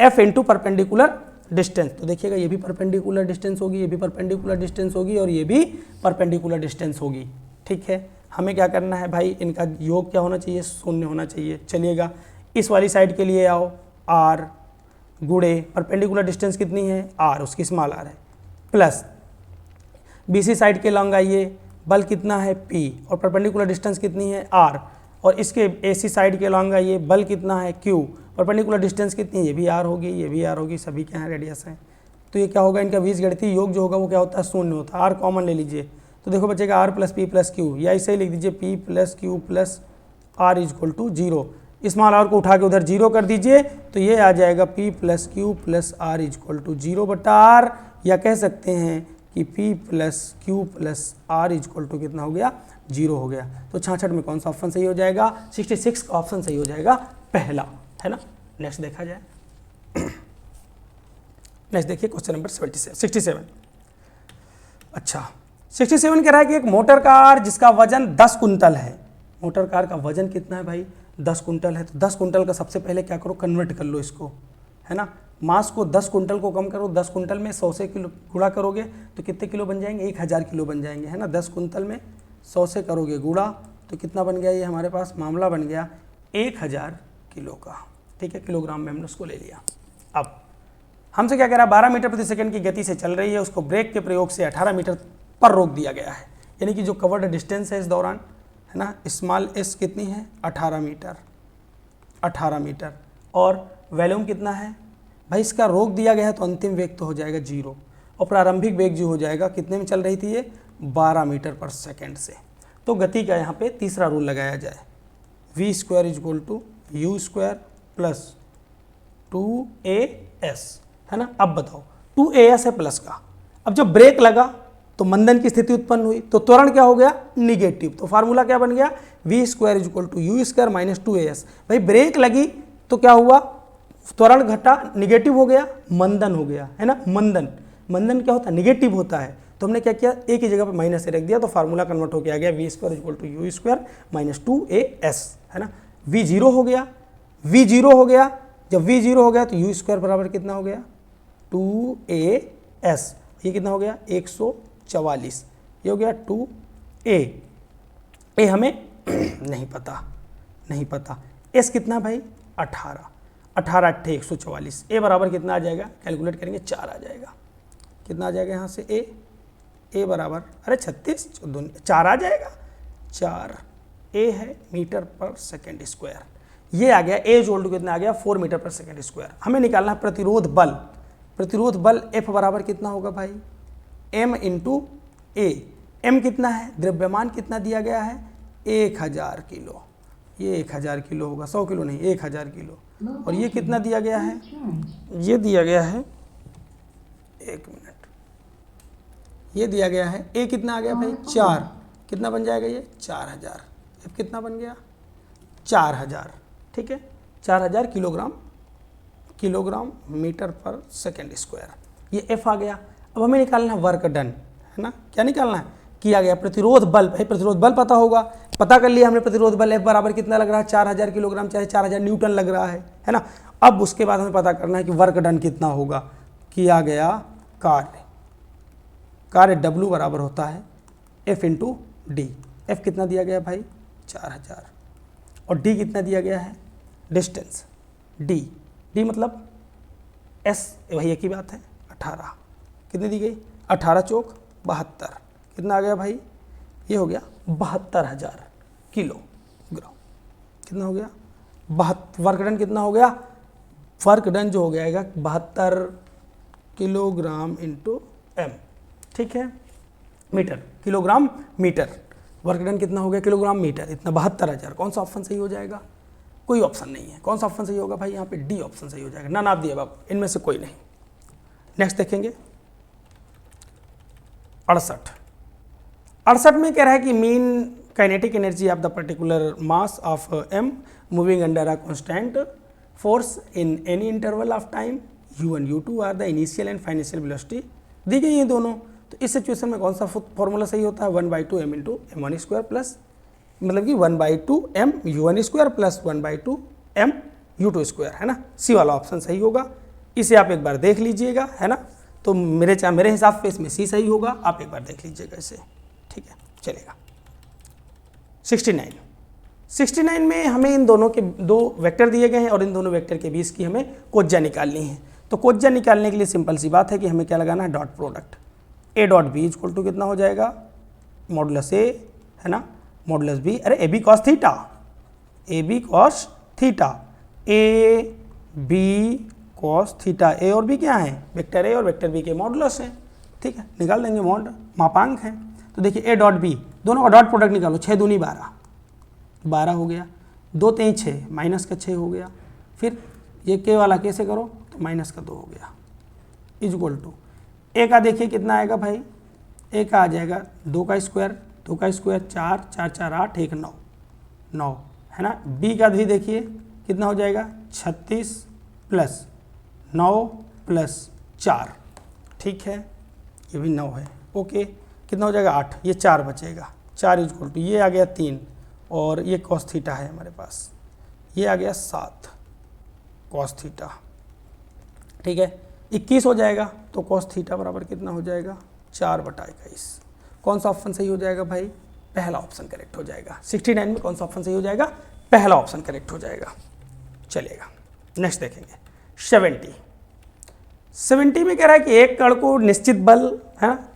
एफ इंटू परपेंडिकुलर डिस्टेंस। तो देखिएगा ये भी परपेंडिकुलर डिस्टेंस होगी, ये भी परपेंडिकुलर डिस्टेंस होगी और ये भी परपेंडिकुलर डिस्टेंस होगी, ठीक है। हमें क्या करना है भाई, इनका योग क्या होना चाहिए, 0 होना चाहिए। चलिएगा इस वाली साइड के लिए आओ, आर गुणे परपेंडिकुलर डिस्टेंस कितनी है, आर, उसकी स्मॉल आर है, प्लस बीसी साइड के लॉन्ग आइए, बल कितना है पी और परपेंडिकुलर डिस्टेंस कितनी है आर, और इसके एसी साइड के लॉन्ग आइए, बल कितना है क्यू, परपेंडिकुलर डिस्टेंस कितनी है, ये भी आर होगी, ये भी आर होगी, सभी के यहाँ रेडियस है। तो ये क्या होगा, इनका बीजगणितीय योग जो होगा वो क्या होता है, 0 होता है। आर कॉमन ले लीजिए, तो देखो बचेगा R plus P plus Q, या इसे ही लिख दीजिए P plus Q plus R is equal to 0। Small R को उठा के उधर 0 कर दीजिए, तो ये आ जाएगा P plus Q plus R is equal to 0 बटा आर, या कह सकते हैं कि P plus Q plus R is equal to कितना हो गया, 0 हो गया। तो 66 में कौन सा ऑप्शन सही हो जाएगा, 66 का ऑप्शन सही हो जाएगा पहला, है ना। नेक्स्ट देखा जाए, नेक्स्ट देखिए क्वेश्चन नंबर 67। अच्छा, 67 कह रहा है कि एक मोटर कार जिसका वजन 10 कुंटल है, मोटर कार का वजन कितना है भाई, 10 कुंटल है। तो 10 कुंटल का सबसे पहले क्या करो, कन्वर्ट कर लो इसको, है ना। मास को 10 कुंटल को कम करो, 10 कुंटल में 100 से किलो गुणा करोगे तो कितने किलो बन जाएंगे, 1000 किलो बन जाएंगे, है ना। 10 कुंटल में 100 से करोगे गुणा तो कितना बन गया, ये हमारे पास मामला बन गया 1000 किलो का, ठीक है। किलोग्राम में हमने उसको ले लिया। अब हमसे क्या कह रहा है, 12 मीटर प्रति सेकंड की गति से चल रही है, उसको ब्रेक के प्रयोग से 18 मीटर पर रोक दिया गया है। यानी कि जो कवर्ड डिस्टेंस है इस दौरान, है ना, स्मॉल एस कितनी है, 18 मीटर, 18 मीटर, और वॉल्यूम कितना है भाई, इसका रोक दिया गया है तो अंतिम वेग तो हो जाएगा 0, और प्रारंभिक वेग जो हो जाएगा कितने में चल रही थी ये, 12 मीटर पर सेकेंड से। तो गति का यहाँ पे तीसरा रूल लगाया जाए, v square is equal to u square plus 2as, है ना। अब बताओ 2as है प्लस का, अब जब ब्रेक लगा तो मंदन की स्थिति उत्पन्न हुई, तो त्वरण क्या हो गया, निगेटिव। तो फार्मूला क्या बन गया, v square is equal to u square minus 2as। भाई ब्रेक लगी तो क्या हुआ, त्वरण घटा, निगेटिव हो गया, मंदन हो गया, है ना। मंदन, मंदन क्या होता है, निगेटिव होता है। तो हमने क्या किया, एक ही जगह पर माइनस से रख दिया, तो फार्मूला कन्वर्ट होकर आ गया v square is equal to u square minus 2as, है ना। v 0 हो गया, v 0 हो गया, जब v 0 हो गया तो यू स्क्वायर बराबर कितना हो गया, 2as, ये कितना हो गया 144, ये हो गया 2a हमें नहीं पता, नहीं पता। s कितना भाई 18, 18 8 144, a बराबर कितना आ जाएगा, कैलकुलेट करेंगे 4 आ जाएगा। कितना आ जाएगा यहाँ से a बराबर, अरे 36 4 आ जाएगा, 4 a है मीटर पर सेकेंड स्क्वायर, ये आ गया a जोल्ड कितना आ गया 4 मीटर पर सेकेंड स्क्वायर। हमें निकालना है प्रतिरोध बल, प्रतिरोध बल F बराबर कितना होगा भाई, m इंटू a, m कितना है, द्रव्यमान कितना दिया गया है 1000 किलो, ये 1000 किलो होगा, 100 किलो नहीं 1000 किलो, और ये कितना दिया गया है, ये दिया गया है, एक मिनट, ये दिया गया है a कितना आ गया भाई 4, कितना बन जाएगा ये 4000, अब कितना बन गया 4000, ठीक है, 4000 किलोग्राम, किलोग्राम मीटर पर सेकेंड स्क्वायर, ये F आ गया। अब हमें निकालना है वर्क डन, है ना, क्या निकालना है, किया गया प्रतिरोध बल, भाई प्रतिरोध बल पता होगा, पता कर लिया हमने प्रतिरोध बल F बराबर कितना लग रहा है 4000 किलोग्राम, चाहे 4000 न्यूटन लग रहा है ना। अब उसके बाद हमें पता करना है कि वर्क डन कितना होगा, किया गया कार्य, कार्य W बराबर होता है F इंटू डी। F कितना दिया गया भाई 4000 और D कितना दिया गया है डिस्टेंस D मतलब S वही एक ही बात है 18 कितनी दी गई 18 चौक 72 कितना आ गया भाई ये हो गया 72,000 किलोग्राम। कितना हो गया 72 वर्क डन कितना हो गया वर्क डन जो हो गया 72 किलोग्राम इंटू एम। ठीक है metre kilogram metre work done कितना हो गया किलोग्राम मीटर इतना 72,000। कौन सा ऑप्शन सही हो जाएगा कोई ऑप्शन नहीं है। कौन सा ऑप्शन सही होगा भाई यहाँ पे डी ऑप्शन सही हो जाएगा। नन ऑफ द अबव इनमें से कोई नहीं। नेक्स्ट देखेंगे 68 में कह रहा है कि mean kinetic energy of the particular mass of M moving under a constant force in any interval of time u1 u2 are the initial and financial velocity दी गई हैं दोनों। तो इस सिचुएशन में कौन सा फॉर्मूला सही होता है 1/2 m into m1 square plus मतलब कि 1/2 m u1 square plus 1/2 m u2 square है ना। सी वाला ऑप्शन सही होगा। इसे आप एक बार देख लीजिएगा है ना। तो मेरे हिसाब से इसमें सी सही होगा। आप एक बार देख लीजिएगा इसे ठीक है चलेगा। 69 में हमें इन दोनों के दो वेक्टर दिए गए हैं और इन दोनों वेक्टर के बीच की हमें कोज्जा निकालनी है। तो कोज्जा निकालने के लिए सिंपल सी बात है कि हमें क्या लगाना है dot product a dot B equal to कितना हो जाएगा मॉडुलस a है ना मॉडुलस b अरे A B cos theta A B cos theta A और बी क्या है वेक्टर a और वेक्टर b के मॉडुलस हैं। ठीक है निकाल देंगे मॉड मापांक हैं। तो देखिए a डॉट बी दोनों का डॉट प्रोडक्ट निकालो 6 दूनी 12 हो गया 2 3 6 माइनस का 6 हो गया। फिर ये के वाला कैसे करो तो माइनस का 2 हो गया इक्वल टू ए का देखिए कितना आएगा भाई ए का आ जाएगा 2 का स्क्वायर 4 4 4 8 1 9 है ना। बी का भी देखिए कितना हो जाएगा 36 प्लस 9 प्लस 4 ठीक है ये भी 9 है ओके कितना हो जाएगा 8 ये 4 बचेगा 4 इक्वल टू ये आ गया 3 और ये कॉस थीटा है हमारे पास ये आ गया 7 कॉस थीटा ठीक है 21 हो जाएगा। तो कॉस थीटा बराबर कितना हो जाएगा 4/21। कौन सा ऑप्शन सही हो जाएगा भाई पहला ऑप्शन करेक्ट हो जाएगा। 69 में कौन सा ऑप्शन सही हो जाएगा पहला ऑप्शन करेक्ट हो जाएगा। चलेगा नेक्स्ट देखेंगे 70 में कह रहा है कि एक कण को निश्चित बल है ना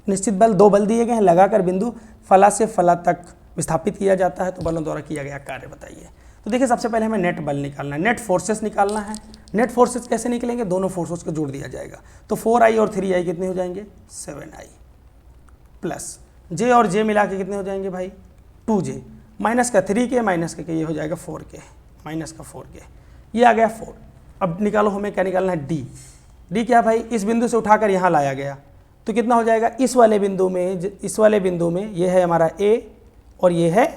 निश्चित बल 2 बल दिए गए हैं लगाकर बिंदु फला से फला तक विस्थापित किया जाता है। तो बलों द्वारा किया गया कार्य बताइए। तो देखिए सबसे पहले हमें नेट बल निकालना है नेट फोर्सेस निकालना है। नेट फोर्सेस कैसे निकलेंगे दोनों फोर्सेस को जोड़ दिया जाएगा। तो 4i और 3i कितने हो जाएंगे 7i प्लस j और j मिला के कितने हो जाएंगे भाई 2j माइनस का 3k माइनस का ये हो जाएगा 4k माइनस का 4k ये आ गया 4। अब निकालो हमें क्या निकालना है d क्या भाई इस बिंदु से उठाकर यहाँ लाया गया तो कितना हो जाएगा इस वाले बिंदु में ये है हमारा a और ये है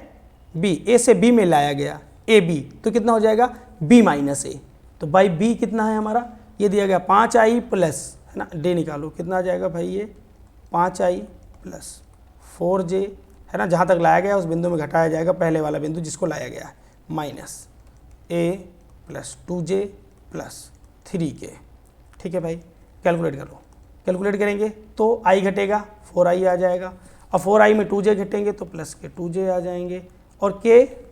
b a से b में लाया गया ए बी तो कितना हो जाएगा b माइनस ए। तो भाई b कितना है हमारा ये दिया गया 5i प्लस है ना d निकालो कितना आ जाएगा भाई ये 5i प्लस 4j है ना जहाँ तक लाया गया उस बिंदु में घटाया जाएगा पहले वाला बिंदु जिसको लाया गया है minus a plus 2j plus 3k। ठीक है भाई कैलकुलेट करो कैलकुलेट करेंगे तो i घटेगा 4i आ जाएगा और 4i में 2j घटेंगे तो प्लस के 2j आ जाएंगे और k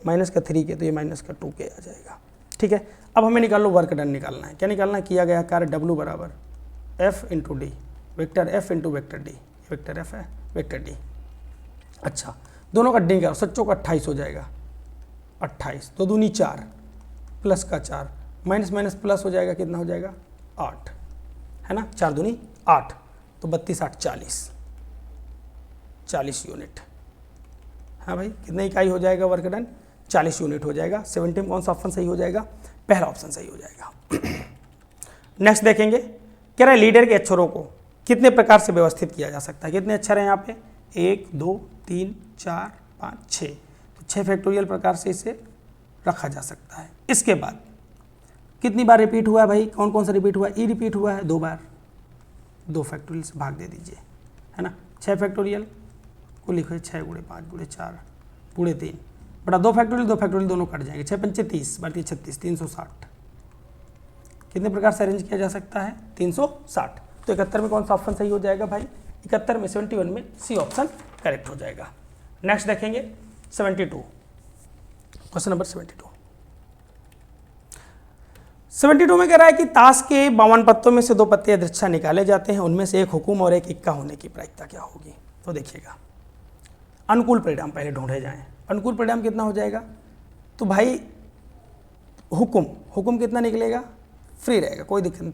माइनस का 3k तो ये माइनस का 2k आ जाएगा। ठीक है अब हमें निकाल लो वर्क डन निकालना है। क्या निकालना है किया गया कार्य W बराबर f into D vector f into vector D vector f है वेक्टर डी। अच्छा दोनों का डी करो सच्चों का 28 हो जाएगा 28 2 दूनी 4 प्लस का 4 माइनस माइनस प्लस हो जाएगा कितना हो जाएगा 8 है ना 4 दूनी 8 तो 32 8 40 यूनिट। हाँ भाई कितने इकाई हो जाएगा वर्क डन 40 यूनिट हो जाएगा। 70 में कौन सा ऑप्शन सही हो जाएगा पहला ऑप्शन सही हो जाएगा। नेक्स्ट देखेंगे कह रहा है लीडर के अक्षरों को कितने प्रकार से व्यवस्थित किया जा सकता है। कितने अक्षर हैं यहाँ पे 1 2 3 4 5 6 तो 6 फैक्टोरियल प्रकार से इसे रखा जा सकता है। इसके बाद कितनी बार रिपीट हुआ है भाई कौन कौन सा रिपीट हुआ है ई रिपीट हुआ है 2 बार 2 फैक्टोरियल से भाग दे दीजिए है ना 6 फैक्टोरियल को लिखो 6 गुणे 5 गुणे 4 गुणे 3 बटा 2 फैक्टोरियल दोनों कट जाएंगे 6 पंचे 30 बटे 36 360 कितने प्रकार से अरेंज किया जा सकता है 360। तो 71 में कौन सा ऑप्शन सही हो जाएगा भाई 71 में 71 में सी ऑप्शन करेक्ट हो जाएगा। नेक्स्ट देखेंगे 72, क्वेश्चन नंबर 72 में कह रहा है कि ताश के 52 पत्तों में से 2 पत्ते अदृच्छा निकाले जाते हैं, उनमें से एक हुकुम और एक इक्का होने की प्रायिकता क्या होगी। तो देखिएगा, अनुकूल परिणाम पहले ढूंढे जाएं। अनुकूल परिणाम कितना हो जाएगा, तो भाई हुकुम कितना निकलेगा, फ्री रहेगा, कोई दिक्कत नहीं,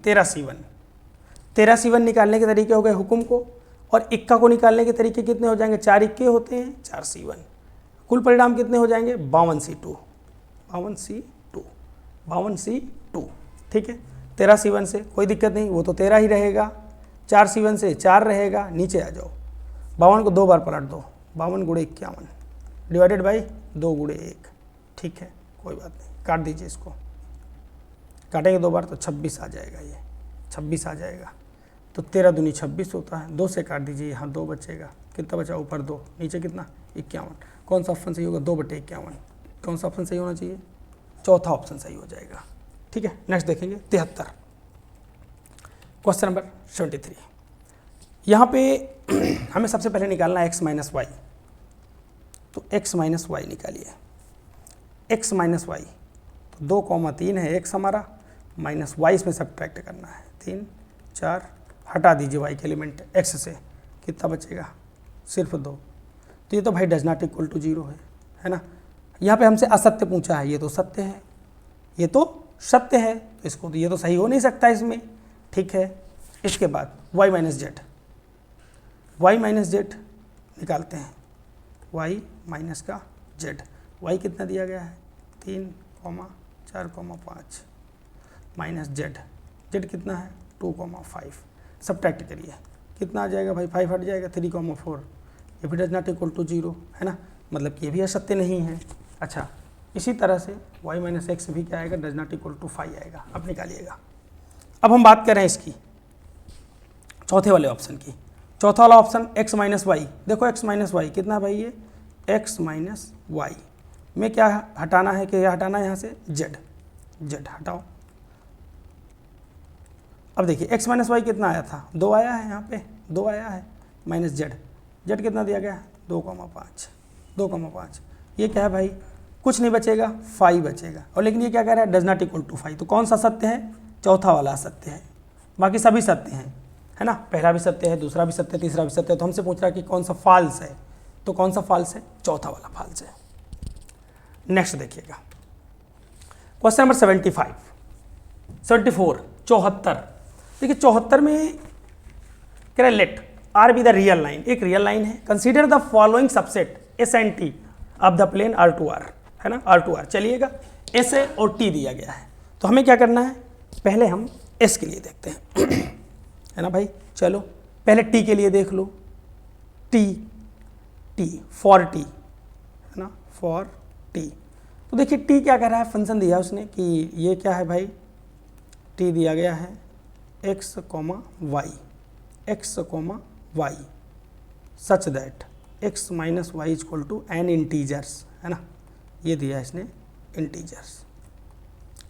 13C1 निकालने के तरीके हो गए हुकुम को, और इक्का को निकालने के तरीके कितने हो जाएंगे, 4 इक्के होते हैं, 4C1। कुल परिणाम कितने हो जाएंगे, 52C2, ठीक है। 13C1 से कोई दिक्कत नहीं, वो तो 13 ही रहेगा, 4C1 से 4 रहेगा, नीचे आ जाओ, 52 को 2 बार पलट दो, 52 गुणे 51 डिवाइडेड बाई 2 गुणे 1, ठीक है, कोई बात नहीं, काट दीजिए इसको, काटेंगे 2 बार तो 26 आ जाएगा, ये 26 आ जाएगा। तो 13 दूनी 26 होता है, 2 से काट दीजिए, यहाँ 2 बचेगा, कितना बचा, ऊपर 2, नीचे कितना, 51। कौन सा ऑप्शन सही होगा, 2/51। कौन सा ऑप्शन सही होना चाहिए, चौथा ऑप्शन सही हो जाएगा, ठीक है। नेक्स्ट देखेंगे 73, क्वेश्चन नंबर 73। यहाँ पे हमें सबसे पहले निकालना है x माइनस वाई, तो x माइनस वाई निकालिए, x माइनस वाई, तो 2,3 है x हमारा, माइनस वाई इसमें सब्ट्रैक्ट करना है, 3 4, हटा दीजिए y के एलिमेंट x से, कितना बचेगा, सिर्फ 2। तो ये तो भाई डज नॉट इक्वल टू 0 है ना। यहाँ पे हमसे असत्य पूछा है, ये तो सत्य है, ये तो सत्य है, तो इसको तो ये तो सही हो नहीं सकता इसमें, ठीक है। इसके बाद y माइनस जेड निकालते हैं, y माइनस का जेड, y कितना दिया गया है, 3,4,5 माइनस जेड कितना है, 2,5, सब्ट्रैक्ट करिए, कितना आ जाएगा भाई, 5 हट जाएगा, 3,4, ये भी डज नॉट इक्वल टू 0 है ना, मतलब कि ये भी असत्य नहीं है। अच्छा, इसी तरह से y माइनस एक्स भी क्या आएगा, डज नॉट इक्वल टू 5 आएगा। अब निकालिएगा। अब हम बात करें इसकी चौथे वाले ऑप्शन की, चौथा वाला ऑप्शन x माइनस वाई, देखो x माइनस वाई कितना भाई, ये x माइनस वाई में क्या हटाना है, क्या हटाना है यहाँ से, जेड हटाओ। अब देखिए x माइनस वाई कितना आया था, 2 आया है, यहाँ पे 2 आया है, माइनस जेड कितना दिया गया है, 2,5, ये क्या है भाई, कुछ नहीं बचेगा, 5 बचेगा, और लेकिन ये क्या कह रहा है, डज नॉट इक्वल टू 5, तो कौन सा सत्य है, चौथा वाला सत्य है, बाकी सभी सत्य हैं, है ना, पहला भी सत्य है, दूसरा भी सत्य है, तीसरा भी सत्य है। तो हमसे पूछ रहा है कि कौन सा फॉल्स है, तो कौन सा फॉल्स है, चौथा वाला फॉल्स है। नेक्स्ट देखिएगा, क्वेश्चन नंबर 74, 74 देखिए, 74 में कह रहे let R be the real line, एक रियल लाइन है, consider the following subset S and T of the plane R2R, है ना, R2R। चलिएगा, एस है और टी दिया गया है, तो हमें क्या करना है, पहले हम एस के लिए देखते हैं है ना भाई, चलो पहले टी के लिए देख लो, टी फॉर टी, है ना, फॉर टी। तो देखिए टी क्या कह रहा है, फंक्शन दिया है उसने कि ये क्या है भाई, टी दिया गया है x, y such that x minus y is equal to an integers, है ना, ये दिया है इसने इंटीजर्स।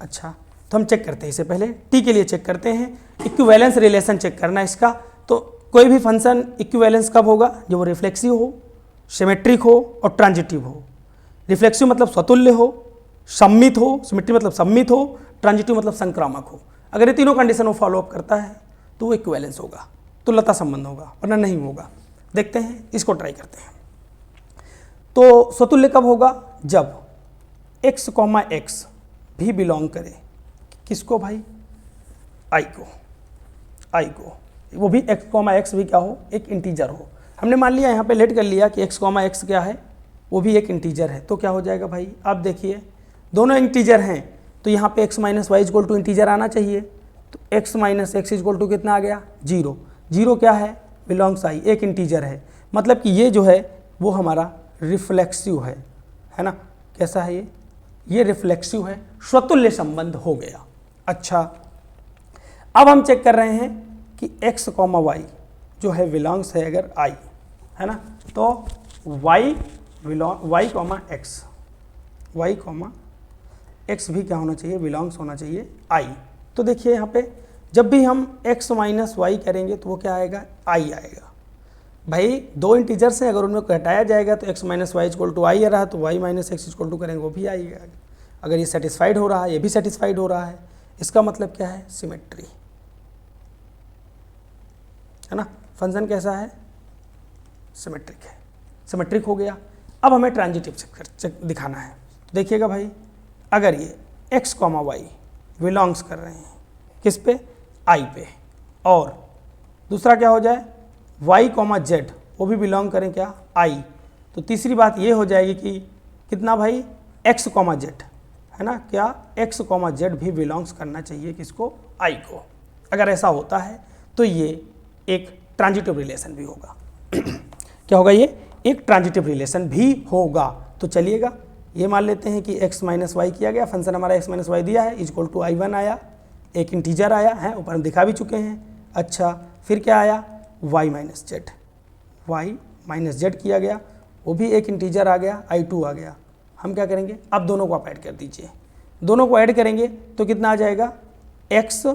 अच्छा, तो हम चेक करते हैं, इससे पहले टी के लिए चेक करते हैं, इक्विवेलेंस रिलेशन चेक करना है इसका। तो कोई भी फंक्शन इक्विवेलेंस कब होगा, जब वो रिफ्लेक्सिव हो, सिमेट्रिक हो और ट्रांजिटिव हो। रिफ्लेक्सिव मतलब स्वतुल्य हो, सम्मित हो, सिमेट्रिक मतलब सम्मित हो, ट्रांजिटिव मतलब संक्रामक हो। अगर ये तीनों कंडीशन वो फॉलो अप करता है तो वो इक्विवेलेंस होगा, तुल्यता संबंध होगा, वरना नहीं होगा। देखते हैं, इसको ट्राई करते हैं। तो स्वतुल्य कब होगा, जब x, x भी बिलोंग करे किसको भाई, i को, वो भी x, x भी क्या हो, एक इंटीजर हो। हमने मान लिया यहाँ पे लेट कर लिया कि x, x क्या है, वो भी एक इंटीजर है, तो क्या हो जाएगा भाई, आप देखिए दोनों इंटीजर हैं, तो यहाँ पे x minus Y equal to integer आना चाहिए। तो x minus x equal to कितना आ गया, 0 क्या है, बिलोंग्स i, एक इंटीजर है, मतलब कि ये जो है वो हमारा रिफ्लेक्सिव है ना, कैसा है ये रिफ्लेक्सिव है, स्वतुल्य संबंध हो गया। अच्छा, अब हम चेक कर रहे हैं कि x, y जो है बिलोंग्स है अगर i, है ना, तो y, x भी क्या होना चाहिए, बिलोंग्स होना चाहिए i। तो देखिए यहाँ पे जब भी हम x माइनस वाई करेंगे तो वो क्या आएगा, i आएगा। भाई दो इंटीजर्स हैं, अगर उनमें घटाया जाएगा तो x minus Y equal to I आ रहा है, तो y minus x equal to करेंगे वो भी आएगा। अगर ये सेटिस्फाइड हो रहा है, ये भी सेटिस्फाइड हो रहा है, इसका मतलब क्या है, सिमेट्री, है ना। फंक्शन कैसा है, सिमेट्रिक है, सिमेट्रिक हो गया। अब हमें ट्रांजिटिव दिखाना है। तो देखिएगा भाई, अगर ये x कॉमा वाई बिलोंग्स कर रहे हैं किस पे, i पे, और दूसरा क्या हो जाए y कॉमा जेड वो भी बिलोंग करें क्या, i, तो तीसरी बात ये हो जाएगी कि कितना भाई, x कॉमा जेड, है ना, क्या x कॉमा जेड भी बिलोंग्स करना चाहिए किसको, i को। अगर ऐसा होता है तो ये एक ट्रांजिटिव रिलेशन भी होगा। क्या होगा, ये एक ट्रांजिटिव रिलेशन भी होगा। तो चलिएगा ये मान लेते हैं कि x माइनस वाई किया गया, फंक्शन हमारा x माइनस वाई दिया है, इक्वल टू i1 आया, एक इंटीजर आया है, ऊपर हम दिखा भी चुके हैं। अच्छा, फिर क्या आया, y माइनस जेड किया गया, वो भी एक इंटीजर आ गया, i2 आ गया। हम क्या करेंगे, अब दोनों को आप ऐड कर दीजिए, दोनों को ऐड करेंगे तो कितना आ जाएगा, x,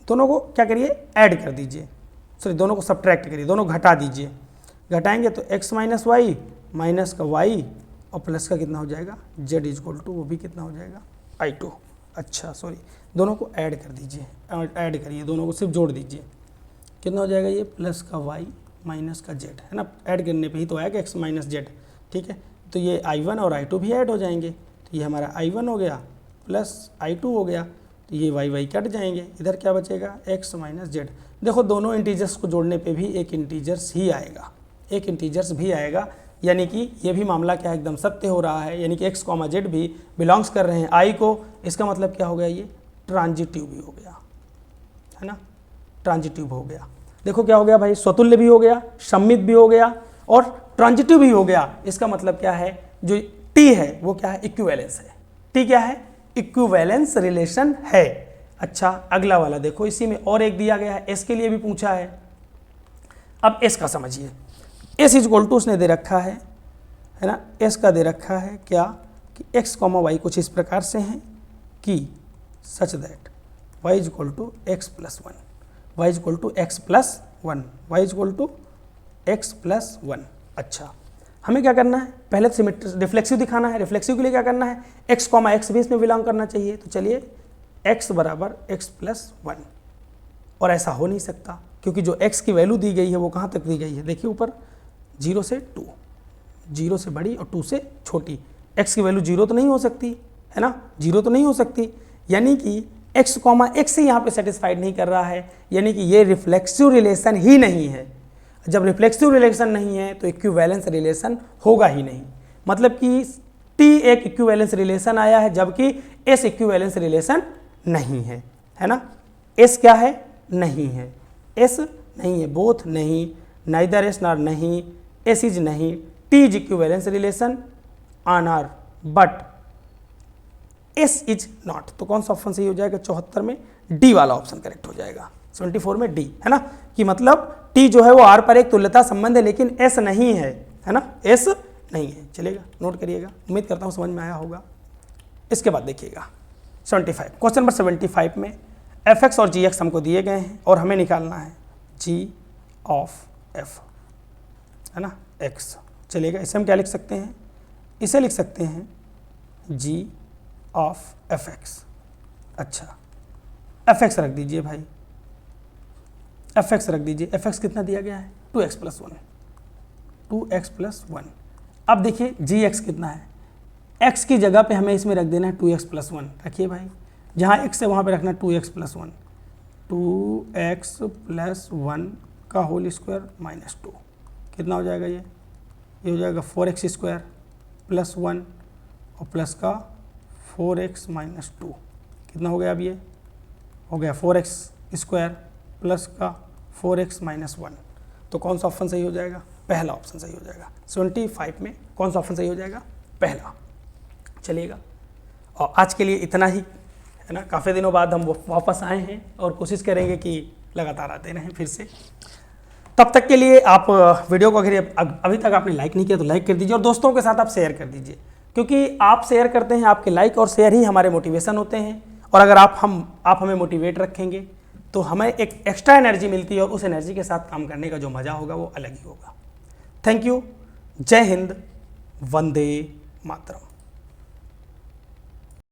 दोनों को क्या करिए, ऐड कर दीजिए, सॉरी दोनों को सब्ट्रैक्ट करिए, दोनों घटा दीजिए, घटाएंगे तो x माइनस वाई माइनस का y और प्लस का कितना हो जाएगा, z इक्वल टू वो भी कितना हो जाएगा, i2। अच्छा सॉरी, दोनों को ऐड कर दीजिए, ऐड करिए, दोनों को सिर्फ जोड़ दीजिए, कितना हो जाएगा, ये प्लस का y माइनस का z, है ना। ऐड करने पे ही तो आएगा x माइनस जेड, ठीक है। तो ये i1 और i2 भी ऐड हो जाएंगे, तो ये हमारा i1 हो गया प्लस i2 हो गया, तो ये y कट जाएंगे, इधर क्या बचेगा, x माइनस जेड। देखो दोनों इंटीजर्स को जोड़ने पे भी एक इंटीजर्स ही आएगा, एक इंटीजर्स भी आएगा, यानी कि ये भी मामला क्या है, एकदम सत्य हो रहा है, यानी कि x कॉमा जेड भी बिलोंग्स कर रहे हैं i को। इसका मतलब क्या हो गया, ये ट्रांजिटिव भी हो गया, है ना, ट्रांजिटिव हो गया। देखो क्या हो गया भाई, स्वतुल्य भी हो गया, सम्मित भी हो गया और ट्रांजिटिव भी हो गया। इसका मतलब क्या है, जो t है वो क्या है, इक्विवेलेंस है। t क्या है, इक्विवेलेंस रिलेशन है। अच्छा, अगला वाला देखो, इसी में और एक दिया गया है, s के लिए भी पूछा है। अब s का समझिए, s इक्वल टू उसने दे रखा है ना, s का दे रखा है क्या, कि x कॉमा वाई कुछ इस प्रकार से हैं कि such that y equal to x plus one, y equal to x plus one, y equal to x plus one. अच्छा, हमें क्या करना है, पहले सिमेट्री रिफ्लेक्सिव दिखाना है। रिफ्लेक्सिव के लिए क्या करना है, x कॉमा एक्स भी इसमें बिलोंग करना चाहिए। तो चलिए x बराबर एक्स प्लस वन, और ऐसा हो नहीं सकता क्योंकि जो x की वैल्यू दी गई है वो कहाँ तक दी गई है, देखिए ऊपर 0 से 2, 0 से बड़ी और 2 से छोटी। x की वैल्यू 0 तो नहीं हो सकती, है ना, 0 तो नहीं हो सकती, यानी कि x कॉमा एक्स ही यहाँ पे सेटिस्फाइड नहीं कर रहा है, यानी कि ये रिफ्लेक्सिव रिलेशन ही नहीं है। जब रिफ्लेक्सिव रिलेशन नहीं है तो इक्विवेलेंस रिलेशन होगा ही नहीं। मतलब कि t एक इक्विवेलेंस रिलेशन आया है जबकि s इक्विवेलेंस रिलेशन नहीं है, है ना। s क्या है, नहीं है, s नहीं है, बोथ नहीं, नाइदर s नॉर नहीं, s इज नहीं, t is equivalence relation on R but s is not. तो कौन सा ऑप्शन सही हो जाएगा, 74 में d वाला ऑप्शन करेक्ट हो जाएगा, 74 में d, है ना, कि मतलब t जो है वो r पर एक तुल्यता संबंध है लेकिन s नहीं है ना, s नहीं है। चलेगा, नोट करिएगा, उम्मीद करता हूँ समझ में आया होगा। इसके बाद देखिएगा 75, क्वेश्चन नंबर 75 में fx और gx हमको दिए गए हैं और हमें निकालना है g ऑफ f, है ना, x। चलिएगा, इसे हम क्या लिख सकते हैं, इसे लिख सकते हैं g ऑफ fx। अच्छा, fx रख दीजिए भाई, fx रख दीजिए, fx कितना दिया गया है, 2x plus one, 2x plus one. अब देखिए gx कितना है, x की जगह पे हमें इसमें रख देना है 2x प्लस वन। रखिए भाई, जहाँ x है वहाँ पे रखना 2x plus one, 2x plus one का होल स्क्वायर माइनस 2, कितना हो जाएगा, ये हो जाएगा 4x स्क्वायर प्लस वन और प्लस का 4x माइनस 2, कितना हो गया, अब ये हो गया 4x स्क्वायर प्लस का 4x माइनस वन। तो कौन सा ऑप्शन सही हो जाएगा, पहला ऑप्शन सही हो जाएगा। 75 में कौन सा ऑप्शन सही हो जाएगा, पहला। चलिएगा, और आज के लिए इतना ही, है ना। काफ़ी दिनों बाद हम वापस आए हैं और कोशिश करेंगे कि लगातार आते रहें फिर से। तब तक के लिए आप वीडियो को अगर अभी तक आपने लाइक नहीं किया तो लाइक कर दीजिए और दोस्तों के साथ आप शेयर कर दीजिए, क्योंकि आप शेयर करते हैं, आपके लाइक और शेयर ही हमारे मोटिवेशन होते हैं। और अगर आप हमें मोटिवेट रखेंगे तो हमें एक एक्स्ट्रा एनर्जी मिलती है और उस एनर्जी के साथ काम करने का जो मज़ा होगा वो अलग ही होगा। Thank you. जय हिंद। वंदे मातरम।